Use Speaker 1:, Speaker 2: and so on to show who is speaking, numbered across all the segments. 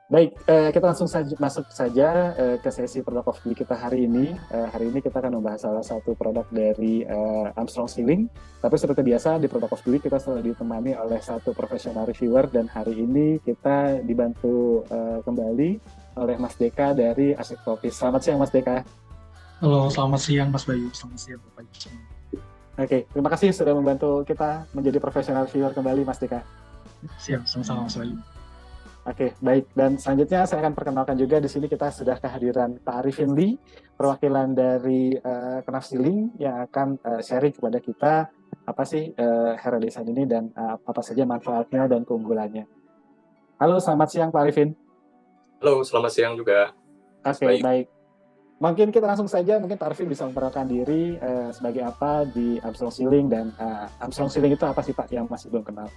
Speaker 1: Baik, kita langsung masuk saja ke sesi produk of the week kita hari ini. Hari ini kita akan membahas salah satu produk dari Armstrong Ceiling. Tapi seperti biasa di produk of the week kita selalu ditemani oleh satu profesional reviewer, dan hari ini kita dibantu kembali oleh Mas Deka dari Asik Tropis. Selamat siang Mas Deka.
Speaker 2: Halo, selamat siang Mas Bayu. Selamat siang Bapak Ibu semua.
Speaker 1: Oke, terima kasih sudah membantu kita menjadi profesional reviewer kembali Mas Deka.
Speaker 2: Siang, sama-sama Mas Bayu.
Speaker 1: Oke, baik. Dan selanjutnya saya akan perkenalkan juga di sini kita sudah kehadiran Pak Arifin Lee, perwakilan dari Knaf Ceiling yang akan sharing kepada kita apa sih Hera Design ini dan apa saja manfaatnya dan keunggulannya. Halo, selamat siang Pak Arifin.
Speaker 3: Halo, selamat siang juga.
Speaker 1: Oke, baik. Mungkin kita langsung saja, mungkin Pak Arifin bisa memperkenalkan diri sebagai apa di Armstrong Ceiling, dan Armstrong Ceiling itu apa sih Pak yang masih belum kenal?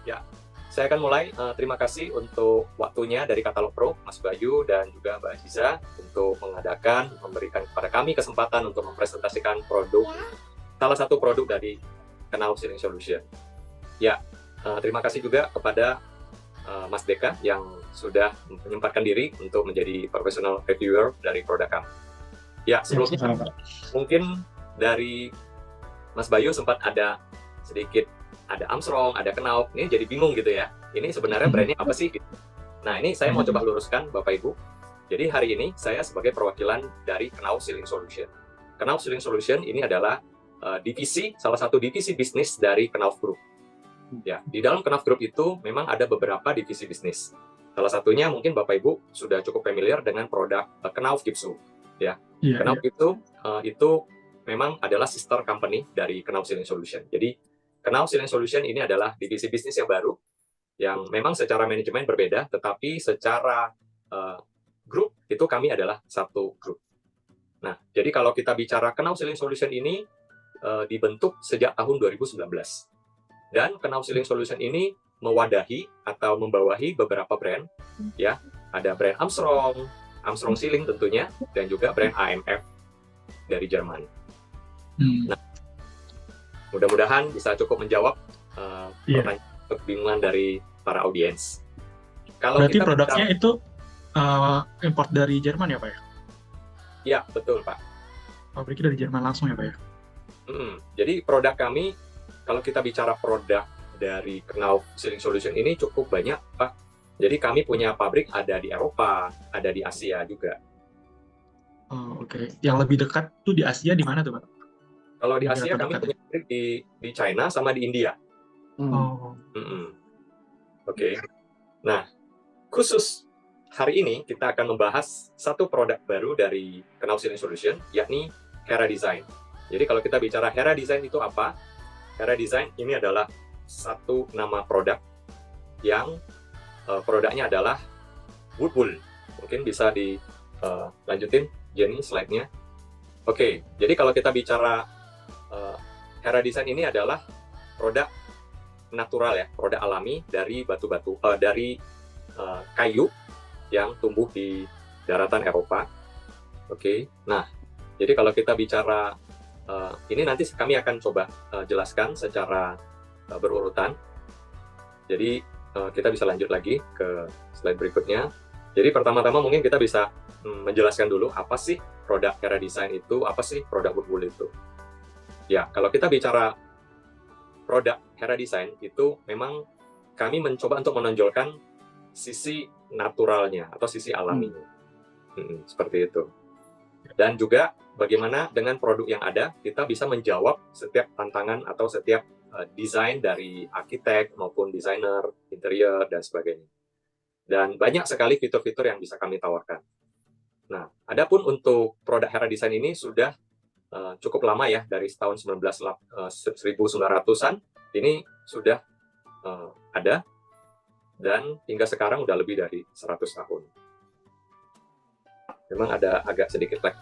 Speaker 3: Ya, saya akan mulai. Terima kasih untuk waktunya dari Katalog Pro, Mas Bayu dan juga Mbak Aziza untuk memberikan kepada kami kesempatan untuk mempresentasikan salah satu produk dari Knaf Ceiling Solution. Ya, terima kasih juga kepada Mas Deka yang sudah menyempatkan diri untuk menjadi professional reviewer dari produk kami. Ya, sebelumnya mungkin dari Mas Bayu sempat ada sedikit ada Armstrong, ada Knaf, ini jadi bingung gitu ya. Ini sebenarnya brandnya apa sih? Nah, ini saya mau coba luruskan Bapak Ibu. Jadi hari ini saya sebagai perwakilan dari Knaf Ceiling Solution. Knaf Ceiling Solution ini adalah salah satu divisi bisnis dari Knaf Group. Ya, di dalam Knaf Group itu memang ada beberapa divisi bisnis. Salah satunya mungkin Bapak Ibu sudah cukup familiar dengan produk Knaf Gypsum. Ya, Knaf Gypsum itu memang adalah sister company dari Knaf Ceiling Solution. Jadi Knaf Ceiling Solution ini adalah divisi bisnis yang baru, yang memang secara manajemen berbeda, tetapi secara grup itu kami adalah satu grup. Nah, jadi kalau kita bicara Knaf Ceiling Solution ini dibentuk sejak tahun 2019. Dan Knaf Ceiling Solution ini mewadahi atau membawahi beberapa brand, ya, ada brand Armstrong Ceiling tentunya, dan juga brand AMF dari Jerman. Nah, mudah-mudahan bisa cukup menjawab pertanyaan kebingungan dari para audiens.
Speaker 2: Berarti produknya itu import dari Jerman ya Pak ya?
Speaker 3: Ya, betul Pak.
Speaker 2: Pabriknya dari Jerman langsung ya Pak ya?
Speaker 3: Jadi produk kami, kalau kita bicara produk dari Knaf Ceiling Solution ini cukup banyak Pak. Jadi kami punya pabrik ada di Eropa, ada di Asia juga.
Speaker 2: Oke. Yang lebih dekat tuh di Asia di mana tuh Pak?
Speaker 3: Kalau di Asia kami punya pabrik di China sama di India. Oke. Nah, khusus hari ini kita akan membahas satu produk baru dari Knaf Ceiling Solution, yakni Hera Design. Jadi kalau kita bicara Hera Design itu apa? Hera Design ini adalah satu nama produk yang produknya adalah wood wool. Mungkin bisa dilanjutin Jenny slide-nya. Oke, jadi kalau kita bicara Hera Design ini adalah produk natural ya, produk alami dari batu-batu, dari kayu yang tumbuh di daratan Eropa. Oke, nah jadi kalau kita bicara ini nanti kami akan coba jelaskan secara berurutan. Jadi kita bisa lanjut lagi ke slide berikutnya. Jadi pertama-tama mungkin kita bisa menjelaskan dulu apa sih produk Hera Design itu, apa sih produk wood wool itu. Ya, kalau kita bicara produk Hera Design itu memang kami mencoba untuk menonjolkan sisi naturalnya atau sisi alaminya. Seperti itu. Dan juga bagaimana dengan produk yang ada kita bisa menjawab setiap tantangan atau setiap desain dari arsitek maupun desainer interior dan sebagainya. Dan banyak sekali fitur-fitur yang bisa kami tawarkan. Nah, adapun untuk produk Hera Design ini sudah cukup lama ya, dari tahun 1900-an ini sudah ada, dan hingga sekarang udah lebih dari 100 tahun. Memang ada agak sedikit lag.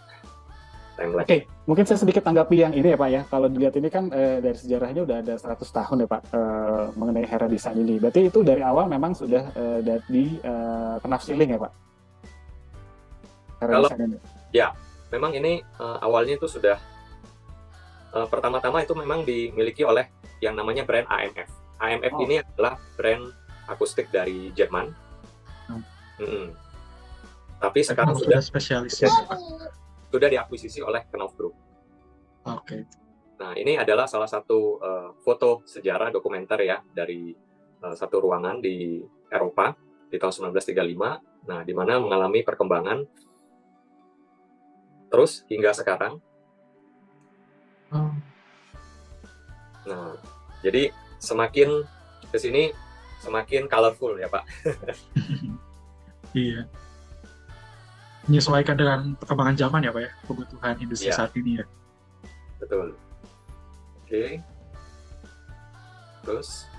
Speaker 3: timeline.
Speaker 1: Oke, mungkin saya sedikit tanggapi yang ini ya Pak ya. Kalau dilihat ini kan dari sejarahnya udah ada 100 tahun ya Pak mengenai Hera Design ini. Berarti itu dari awal memang sudah di Knaf Ceiling ya Pak? Hera
Speaker 3: Kalau
Speaker 1: Design ini.
Speaker 3: ya, memang ini awalnya itu sudah pertama-tama itu memang dimiliki oleh yang namanya brand AMF. AMF ini adalah brand akustik dari Jerman. Tapi sekarang sudah
Speaker 2: spesialis.
Speaker 3: Sudah diakuisisi oleh Knauf Group.
Speaker 2: Oke.
Speaker 3: Nah, ini adalah salah satu foto sejarah dokumenter ya dari satu ruangan di Eropa di tahun 1935. Nah, di mana mengalami perkembangan terus hingga sekarang. Nah, jadi semakin ke sini semakin colorful ya, Pak.
Speaker 2: Iya. Menyesuaikan dengan perkembangan zaman ya Pak ya, kebutuhan industri
Speaker 3: Iya.
Speaker 2: saat ini ya.
Speaker 3: Betul. Oke. Terus,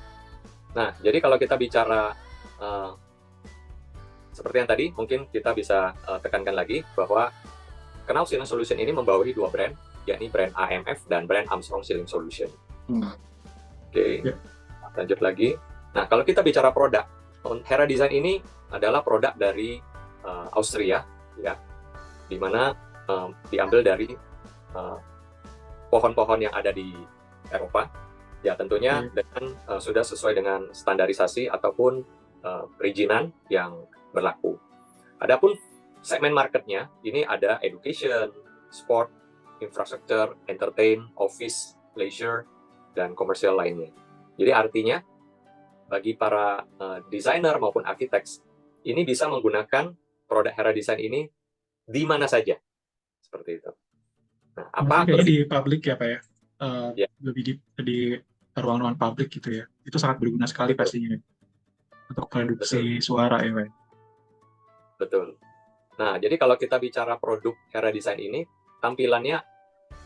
Speaker 3: nah jadi kalau kita bicara seperti yang tadi, mungkin kita bisa tekankan lagi bahwa Knauf Ceiling Solution ini membawahi dua brand, yakni brand AMF dan brand Armstrong Ceiling Solution. Oke.
Speaker 2: Ya.
Speaker 3: Lanjut lagi. Nah, kalau kita bicara produk, Hera Design ini adalah produk dari Austria, ya, di mana diambil dari pohon-pohon yang ada di Eropa, ya tentunya dengan sudah sesuai dengan standarisasi ataupun perizinan yang berlaku. Adapun segmen marketnya ini ada education, sport, infrastructure, entertain, office, leisure, dan komersial lainnya. Jadi artinya bagi para desainer maupun arsitek ini bisa menggunakan produk Hera Design ini di mana saja, seperti itu. Nah, apa
Speaker 2: Kayaknya di publik ya Pak ya,
Speaker 3: Ya.
Speaker 2: lebih di ruang-ruang publik gitu ya. Itu sangat berguna sekali pastinya untuk produksi suara ya Pak.
Speaker 3: Betul. Nah, jadi kalau kita bicara produk Hera Design ini, tampilannya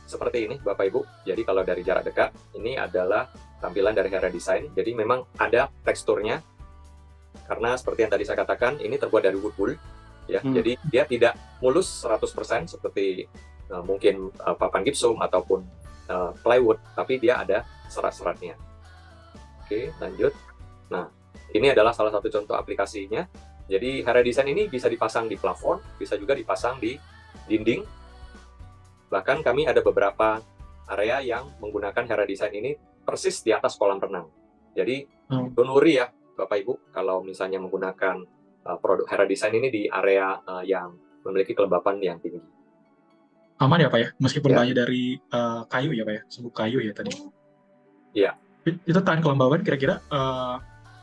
Speaker 3: seperti ini, Bapak Ibu. Jadi kalau dari jarak dekat, ini adalah tampilan dari Hera Design. Jadi memang ada teksturnya, karena seperti yang tadi saya katakan, ini terbuat dari wood wool. Ya, jadi dia tidak mulus 100% seperti mungkin papan gipsum ataupun plywood, tapi dia ada serat-seratnya. Oke, lanjut. Nah, ini adalah salah satu contoh aplikasinya. Jadi Hera Design ini bisa dipasang di plafon, bisa juga dipasang di dinding. Bahkan kami ada beberapa area yang menggunakan Hera Design ini persis di atas kolam renang. Jadi don't worry ya Bapak Ibu, kalau misalnya menggunakan produk Hera Design ini di area yang memiliki kelembapan yang tinggi.
Speaker 2: Aman ya Pak ya, meskipun
Speaker 3: Ya.
Speaker 2: bahannya dari kayu ya Pak ya, serbuk kayu ya tadi.
Speaker 3: Iya.
Speaker 2: Itu tahan kelembaban kira-kira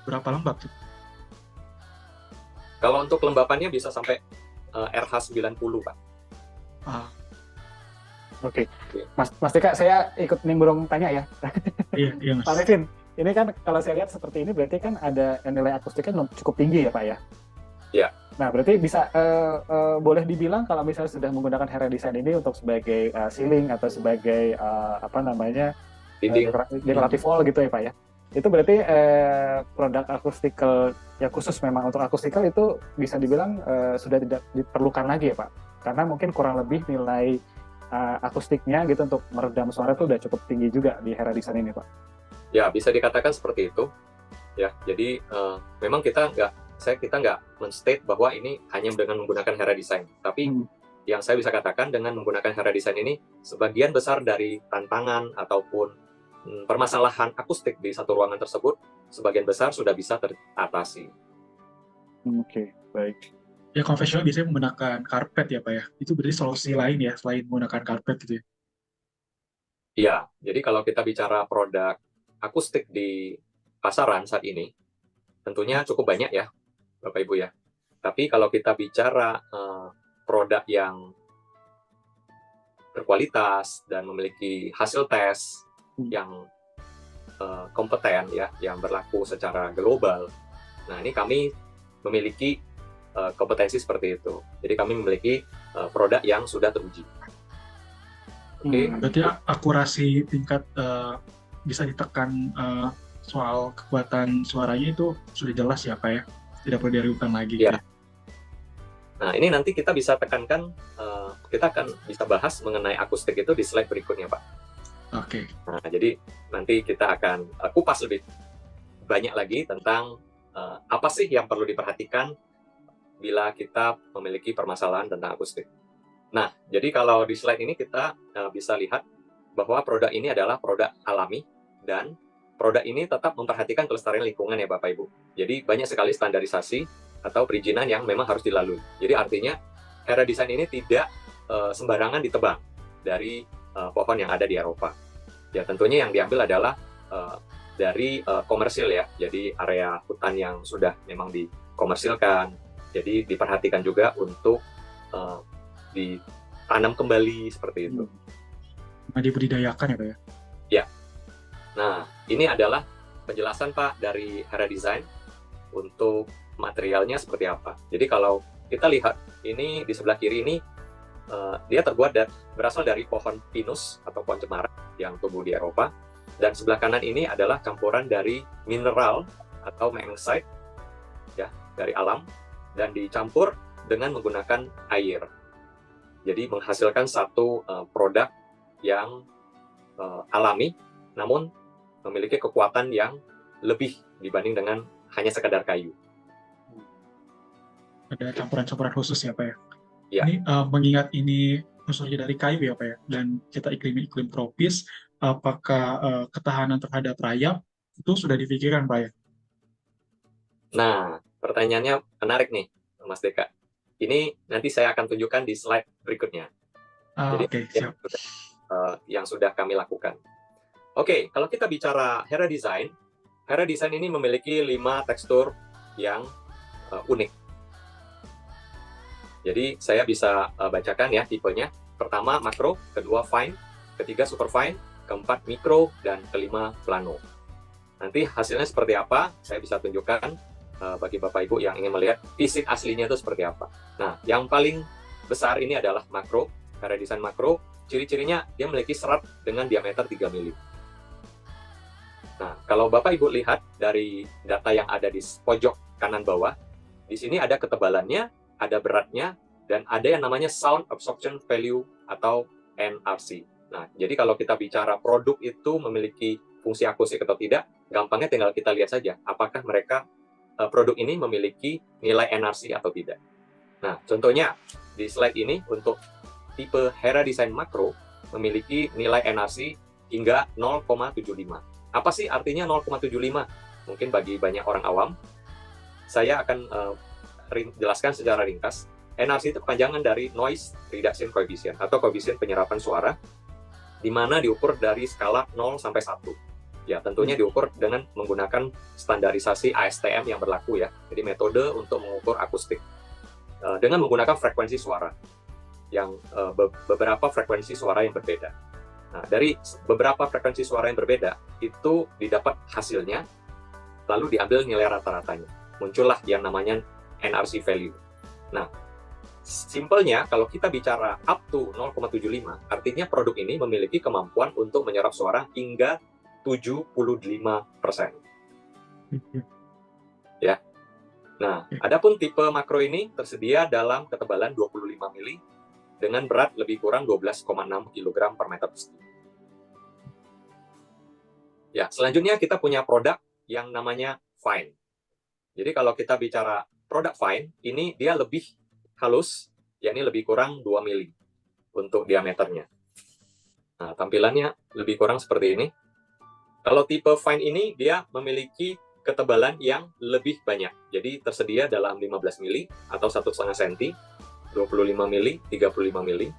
Speaker 2: berapa lembab tuh?
Speaker 3: Kalau untuk kelembapannya bisa sampai RH 90 Pak.
Speaker 1: Oke. Mas Tika, saya ikut nimbrung tanya ya.
Speaker 2: Iya Mas.
Speaker 1: Pak Revin, ini kan kalau saya lihat seperti ini berarti kan ada nilai akustiknya cukup tinggi ya Pak ya?
Speaker 3: Iya.
Speaker 1: Nah, berarti bisa boleh dibilang kalau misalnya sudah menggunakan Hera Design ini untuk sebagai ceiling atau sebagai
Speaker 3: Dinding.
Speaker 1: decorative wall gitu ya Pak ya? Itu berarti produk akustikal yang khusus memang untuk akustikal itu bisa dibilang sudah tidak diperlukan lagi ya Pak? Karena mungkin kurang lebih nilai akustiknya gitu untuk meredam suara itu udah cukup tinggi juga di Hera Design ini Pak.
Speaker 3: Ya, bisa dikatakan seperti itu. Ya, jadi memang kita nggak men-state bahwa ini hanya dengan menggunakan Hera Design. Tapi yang saya bisa katakan dengan menggunakan Hera Design ini, sebagian besar dari tantangan ataupun permasalahan akustik di satu ruangan tersebut, sebagian besar sudah bisa teratasi.
Speaker 1: Oke, baik.
Speaker 2: Ya konvensional biasanya menggunakan karpet ya Pak ya. Itu berarti solusi lain ya selain menggunakan karpet gitu ya.
Speaker 3: Iya, jadi kalau kita bicara produk akustik di pasaran saat ini, tentunya cukup banyak ya, Bapak Ibu ya. Tapi kalau kita bicara produk yang berkualitas dan memiliki hasil tes yang kompeten ya, yang berlaku secara global. Nah, ini kami memiliki kompetensi seperti itu. Jadi kami memiliki produk yang sudah teruji. Oke.
Speaker 2: Berarti akurasi tingkat bisa ditekan soal kekuatan suaranya itu sudah jelas ya Pak ya. Tidak perlu diragukan lagi.
Speaker 3: Ya. Nah, ini nanti kita bisa tekankan kita akan bisa bahas mengenai akustik itu di slide berikutnya, Pak.
Speaker 2: Oke.
Speaker 3: Nah, jadi nanti kita akan kupas lebih banyak lagi tentang apa sih yang perlu diperhatikan bila kita memiliki permasalahan tentang akustik. Nah, jadi kalau di slide ini kita bisa lihat bahwa produk ini adalah produk alami dan produk ini tetap memperhatikan kelestarian lingkungan ya Bapak Ibu. Jadi banyak sekali standarisasi atau perizinan yang memang harus dilalui. Jadi artinya Hera Design ini tidak sembarangan ditebang dari pohon yang ada di Eropa. Ya tentunya yang diambil adalah dari komersil ya. Jadi area hutan yang sudah memang dikomersilkan. Jadi diperhatikan juga untuk ditanam kembali seperti itu.
Speaker 2: Nah, dibudidayakan ya Pak ya?
Speaker 3: Ya. Nah, ini adalah penjelasan Pak dari Hera Design untuk materialnya seperti apa. Jadi kalau kita lihat ini di sebelah kiri ini dia terbuat berasal dari pohon pinus atau pohon cemara yang tumbuh di Eropa, dan sebelah kanan ini adalah campuran dari mineral atau magnesite ya dari alam dan dicampur dengan menggunakan air. Jadi menghasilkan satu produk yang alami, namun memiliki kekuatan yang lebih dibanding dengan hanya sekadar kayu.
Speaker 2: Ada campuran-campuran khusus ya Pak ya?
Speaker 3: Ya.
Speaker 2: Ini mengingat ini unsurnya dari kayu ya Pak ya, dan kita iklim tropis, apakah ketahanan terhadap rayap itu sudah difikirkan Pak ya?
Speaker 3: Nah, pertanyaannya menarik nih, Mas Deka. Ini nanti saya akan tunjukkan di slide berikutnya. Jadi
Speaker 2: Oke, siap.
Speaker 3: yang sudah kami lakukan. Oke, kalau kita bicara Hera Design ini memiliki 5 tekstur yang unik. Jadi saya bisa bacakan ya tipenya. Pertama makro, kedua fine, ketiga super fine, keempat mikro, dan kelima plano. Nanti hasilnya seperti apa, saya bisa tunjukkan bagi Bapak Ibu yang ingin melihat fisik aslinya itu seperti apa. Nah, yang paling besar ini adalah makro, Hera Design makro. Ciri-cirinya dia memiliki serat dengan diameter 3 mili. Nah, kalau Bapak Ibu lihat dari data yang ada di pojok kanan bawah, di sini ada ketebalannya, ada beratnya, dan ada yang namanya Sound Absorption Value atau NRC. Nah, jadi kalau kita bicara produk itu memiliki fungsi akustik atau tidak, gampangnya tinggal kita lihat saja apakah produk ini memiliki nilai NRC atau tidak. Nah, contohnya di slide ini untuk tipe Hera Design Makro memiliki nilai NRC hingga 0,75. Apa sih artinya 0,75? Mungkin bagi banyak orang awam, saya akan jelaskan secara ringkas. NRC itu kepanjangan dari Noise Reduction Coefficient atau koefisien penyerapan suara, di mana diukur dari skala 0 sampai 1. Ya, tentunya diukur dengan menggunakan standarisasi ASTM yang berlaku ya. Jadi metode untuk mengukur akustik dengan menggunakan frekuensi suara yang beberapa frekuensi suara yang berbeda. Nah, dari beberapa frekuensi suara yang berbeda itu didapat hasilnya, lalu diambil nilai rata-ratanya. Muncullah yang namanya NRC value. Nah, simpelnya kalau kita bicara up to 0,75, artinya produk ini memiliki kemampuan untuk menyerap suara hingga 75%. Ya. Nah, adapun tipe makro ini tersedia dalam ketebalan 25 mili dengan berat lebih kurang 12,6 kg per meter persegi. Ya, selanjutnya kita punya produk yang namanya fine. Jadi kalau kita bicara produk fine, ini dia lebih halus, yakni lebih kurang 2 mili untuk diameternya. Nah, tampilannya lebih kurang seperti ini. Kalau tipe fine ini dia memiliki ketebalan yang lebih banyak. Jadi tersedia dalam 15 mili atau 1,5 cm, 25 mili, 35 mili.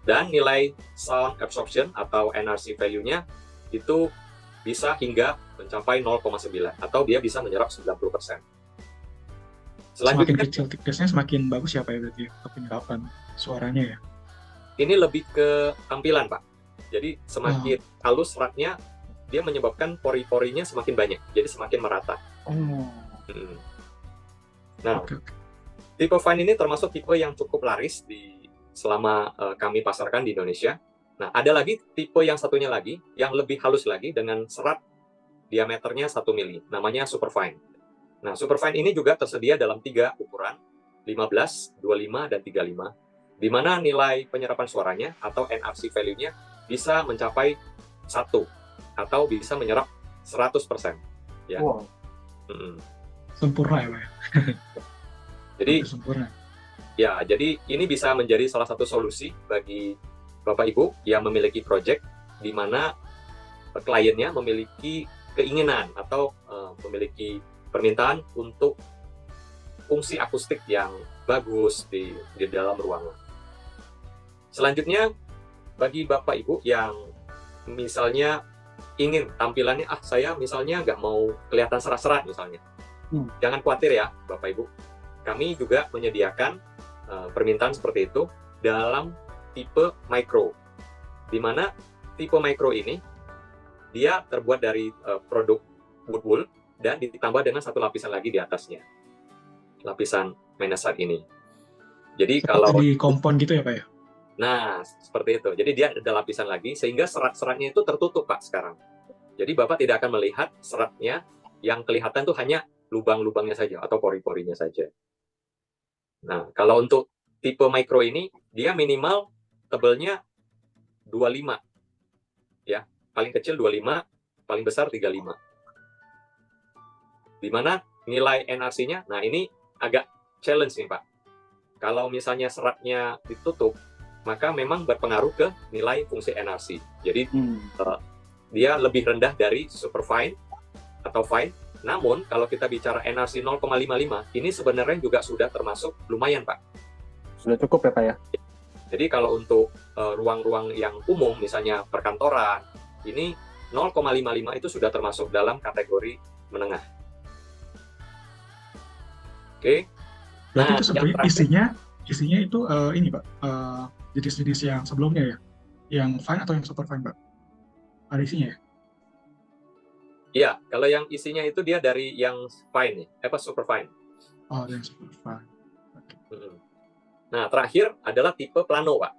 Speaker 3: Dan nilai sound absorption atau NRC value-nya itu bisa hingga mencapai 0,9 atau dia bisa menyerap 90%.
Speaker 2: Semakin kecil thickness-nya semakin bagus ya Pak ya, berarti penyerapan suaranya ya? Ini
Speaker 3: lebih ke tampilan Pak. Jadi semakin halus seratnya, dia menyebabkan pori-porinya semakin banyak, jadi semakin merata. Nah, tipe fine ini termasuk tipe yang cukup laris selama kami pasarkan di Indonesia. Nah, ada lagi tipe yang satunya lagi, yang lebih halus lagi dengan serat diameternya 1 mili, namanya super fine. Nah, super fine ini juga tersedia dalam 3 ukuran, 15, 25, dan 35. di mana nilai penyerapan suaranya atau NRC value-nya bisa mencapai 1 atau bisa menyerap 100%. Ya.
Speaker 1: Wow.
Speaker 2: Sempurna ya Pak ya?
Speaker 3: Jadi
Speaker 2: Sempurna.
Speaker 3: ya, jadi ini bisa menjadi salah satu solusi bagi Bapak Ibu yang memiliki project di mana kliennya memiliki keinginan atau memiliki permintaan untuk fungsi akustik yang bagus di dalam ruangan. Selanjutnya, bagi Bapak Ibu yang misalnya ingin tampilannya, saya misalnya nggak mau kelihatan serat-serat misalnya. Jangan khawatir ya Bapak Ibu. Kami juga menyediakan permintaan seperti itu dalam tipe micro. Di mana tipe micro ini, dia terbuat dari produk wood dan ditambah dengan satu lapisan lagi di atasnya. Lapisan magnetite ini. Jadi
Speaker 2: Seperti
Speaker 3: kalau
Speaker 2: di kompon gitu ya Pak ya?
Speaker 1: Nah,
Speaker 3: seperti itu. Jadi dia ada lapisan lagi sehingga serat-seratnya itu tertutup Pak sekarang. Jadi Bapak tidak akan melihat seratnya, yang kelihatan tuh hanya lubang-lubangnya saja atau pori-porinya saja. Nah, kalau untuk tipe micro ini dia minimal tebelnya 25. Ya, paling kecil 25, paling besar 35. Di mana nilai NRC-nya, nah ini agak challenge nih Pak. Kalau misalnya seratnya ditutup, maka memang berpengaruh ke nilai fungsi NRC. Jadi dia lebih rendah dari superfine atau fine. Namun kalau kita bicara NRC 0,55, ini sebenarnya juga sudah termasuk lumayan Pak.
Speaker 1: Sudah cukup ya Pak ya?
Speaker 3: Jadi kalau untuk ruang-ruang yang umum, misalnya perkantoran, ini 0,55 itu sudah termasuk dalam kategori menengah. Oke.
Speaker 2: Berarti
Speaker 3: Nah,
Speaker 2: itu sebenarnya isinya itu ini Pak, jenis-jenis yang sebelumnya ya, yang fine atau yang super fine Pak? Ada isinya ya?
Speaker 3: Iya, kalau yang isinya itu dia dari yang fine, super fine.
Speaker 2: Oh, yang super fine.
Speaker 3: Okay. Nah, terakhir adalah tipe plano Pak.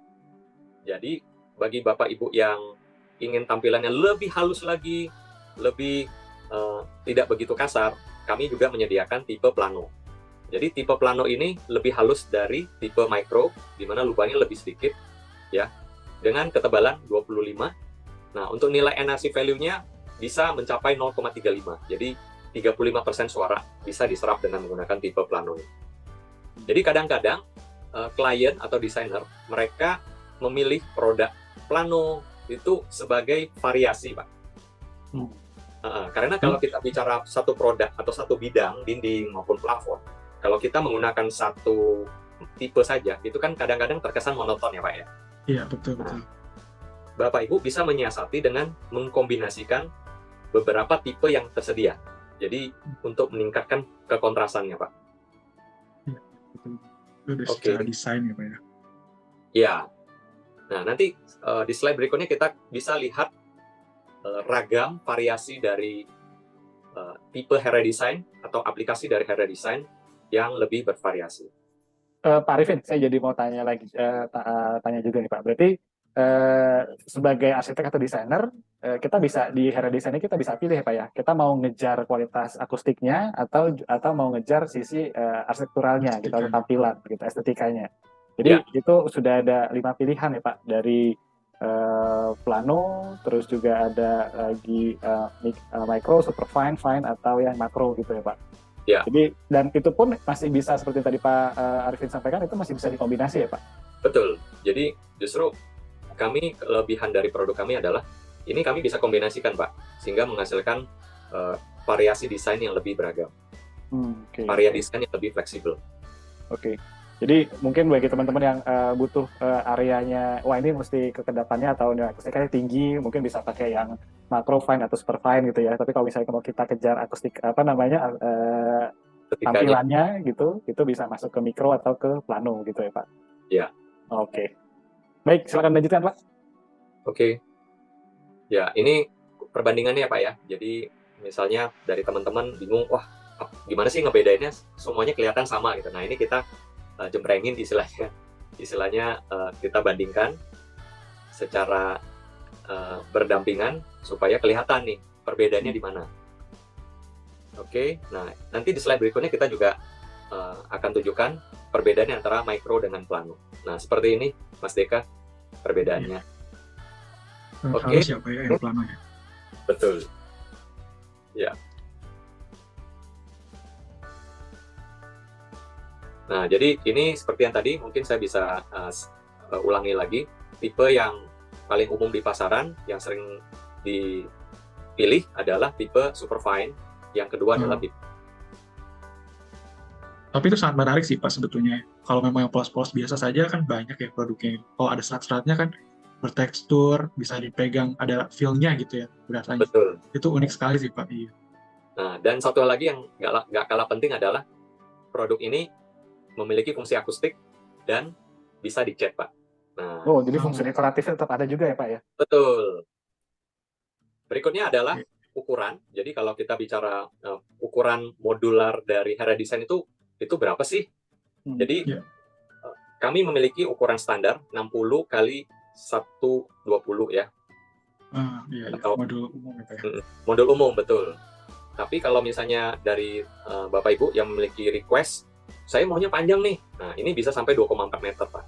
Speaker 3: Jadi bagi Bapak Ibu yang ingin tampilannya lebih halus lagi, lebih tidak begitu kasar, kami juga menyediakan tipe plano. Jadi tipe plano ini lebih halus dari tipe micro, di mana lubangnya lebih sedikit, ya, dengan ketebalan 25. Nah, untuk nilai NRC value-nya bisa mencapai 0,35. Jadi 35% suara bisa diserap dengan menggunakan tipe plano. Jadi kadang-kadang klien atau desainer mereka memilih produk plano itu sebagai variasi, Pak. Karena kalau kita bicara satu produk atau satu bidang, dinding maupun plafon, kalau kita menggunakan satu tipe saja, itu kan kadang-kadang terkesan monoton ya Pak ya?
Speaker 2: Iya, betul.
Speaker 3: Bapak Ibu bisa menyiasati dengan mengkombinasikan beberapa tipe yang tersedia. Jadi untuk meningkatkan kekontrasannya Pak.
Speaker 2: Iya, betul. Itu dari secara desain ya Pak ya?
Speaker 3: Iya. Nah, nanti di slide berikutnya kita bisa lihat ragam variasi dari tipe Hera Design atau aplikasi dari Hera Design yang lebih bervariasi.
Speaker 1: Pak Arifin, saya jadi mau tanya lagi, tanya juga nih Pak. Berarti sebagai arsitek atau desainer, kita bisa di Hera Design kita bisa pilih ya Pak ya. Kita mau ngejar kualitas akustiknya atau mau ngejar sisi arsitekturalnya, gitu, atau tampilan, gitu, estetikanya. Jadi itu sudah ada 5 pilihan ya Pak, dari plano, terus juga ada lagi micro, super fine, fine, atau yang makro gitu ya Pak.
Speaker 3: Ya.
Speaker 1: Jadi dan itu pun masih bisa seperti tadi Pak Arifin sampaikan, itu masih bisa dikombinasi ya Pak?
Speaker 3: Betul. Jadi justru kami, kelebihan dari produk kami adalah ini kami bisa kombinasikan Pak, sehingga menghasilkan variasi desain yang lebih beragam. Variasi desain yang lebih fleksibel.
Speaker 1: Oke. Jadi mungkin bagi teman-teman yang butuh areanya, wah ini mesti ke kedepannya atau akustiknya tinggi, mungkin bisa pakai yang macro fine atau super fine gitu ya. Tapi kalau misalnya mau kita kejar akustik tampilannya gitu, itu bisa masuk ke micro atau ke plano gitu ya Pak.
Speaker 3: Ya.
Speaker 1: Oke. Baik, silakan lanjutkan Pak.
Speaker 3: Oke. Ya, ini perbandingannya ya Pak ya. Jadi misalnya dari teman-teman bingung, wah gimana sih ngebedainnya, semuanya kelihatan sama gitu. Nah ini kita jembrengin istilahnya kita bandingkan secara berdampingan supaya kelihatan nih perbedaannya di mana. Oke, nah nanti di slide berikutnya kita juga akan tunjukkan perbedaan antara micro dengan plano. Nah, seperti ini, Mas Deka, perbedaannya. Oke.
Speaker 2: Harus ya Pak ya, aeroplano ya.
Speaker 3: Betul. Ya. Nah, jadi ini seperti yang tadi, mungkin saya bisa ulangi lagi. Tipe yang paling umum di pasaran, yang sering dipilih adalah tipe superfine. Yang kedua adalah tipe.
Speaker 2: Tapi itu sangat menarik sih Pak sebetulnya. Kalau memang yang polos-polos biasa saja kan banyak ya produknya. Kalau ada serat-seratnya kan bertekstur, bisa dipegang, ada feel-nya gitu ya berasanya.
Speaker 3: Betul.
Speaker 2: Itu unik sekali sih Pak. Iya.
Speaker 3: Nah, dan satu hal lagi yang nggak kalah penting adalah produk ini memiliki fungsi akustik dan bisa dicek, Pak. Nah,
Speaker 1: jadi fungsi dekoratifnya tetap ada juga ya Pak ya?
Speaker 3: betul. Berikutnya adalah ukuran. Jadi kalau kita bicara ukuran modular dari Hera Design itu berapa sih? Jadi kami memiliki ukuran standar 60 kali 120 ya.
Speaker 2: Iya,
Speaker 3: Atau
Speaker 2: modul umum ya Pak ya.
Speaker 3: Modul umum, betul. Tapi kalau misalnya dari Bapak Ibu yang memiliki request, saya maunya panjang nih. Nah, ini bisa sampai 2,4 meter, Pak.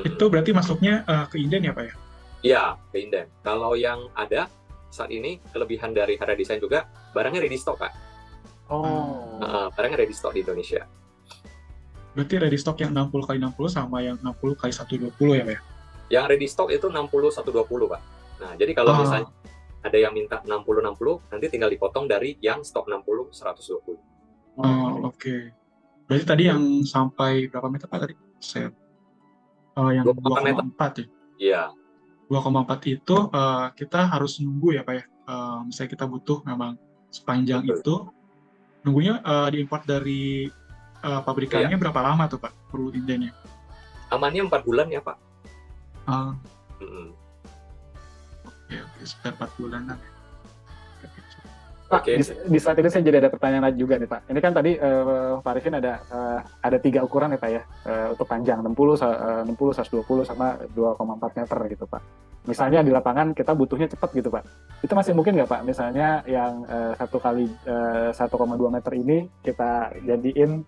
Speaker 2: Itu berarti masuknya ke inden ya Pak ya?
Speaker 3: Iya, ke inden. Kalau yang ada saat ini, kelebihan dari Hera Design juga, barangnya ready stock, Pak. Barangnya ready stock di Indonesia.
Speaker 2: Berarti ready stock yang 60 kali 60 sama yang 60 kali 120 ya Pak ya?
Speaker 3: Yang ready stock itu 60 120, Pak. Nah, jadi kalau misalnya ada yang minta 60 nanti tinggal dipotong dari yang stok 60 120.
Speaker 2: Oke. Berarti tadi yang sampai berapa meter Pak tadi? Yang 2,4 ya?
Speaker 3: Iya.
Speaker 2: 2,4 itu kita harus nunggu ya Pak ya. Misalnya kita butuh memang sepanjang itu, nunggunya diimport dari pabrikannya berapa lama tuh Pak perlu indennya?
Speaker 3: Amannya 4 bulan ya Pak.
Speaker 2: Oke, sekitar 4 bulanan ya.
Speaker 1: Pak, di saat ini saya jadi ada pertanyaan lagi juga nih Pak. Ini kan tadi Pak Arifin ada 3 ukuran ya Pak ya, untuk panjang 60, 120 sama 2,4 meter gitu Pak. Misalnya di lapangan kita butuhnya cepat gitu Pak. Itu masih mungkin nggak Pak? Misalnya yang 1 kali 1,2 meter ini kita jadiin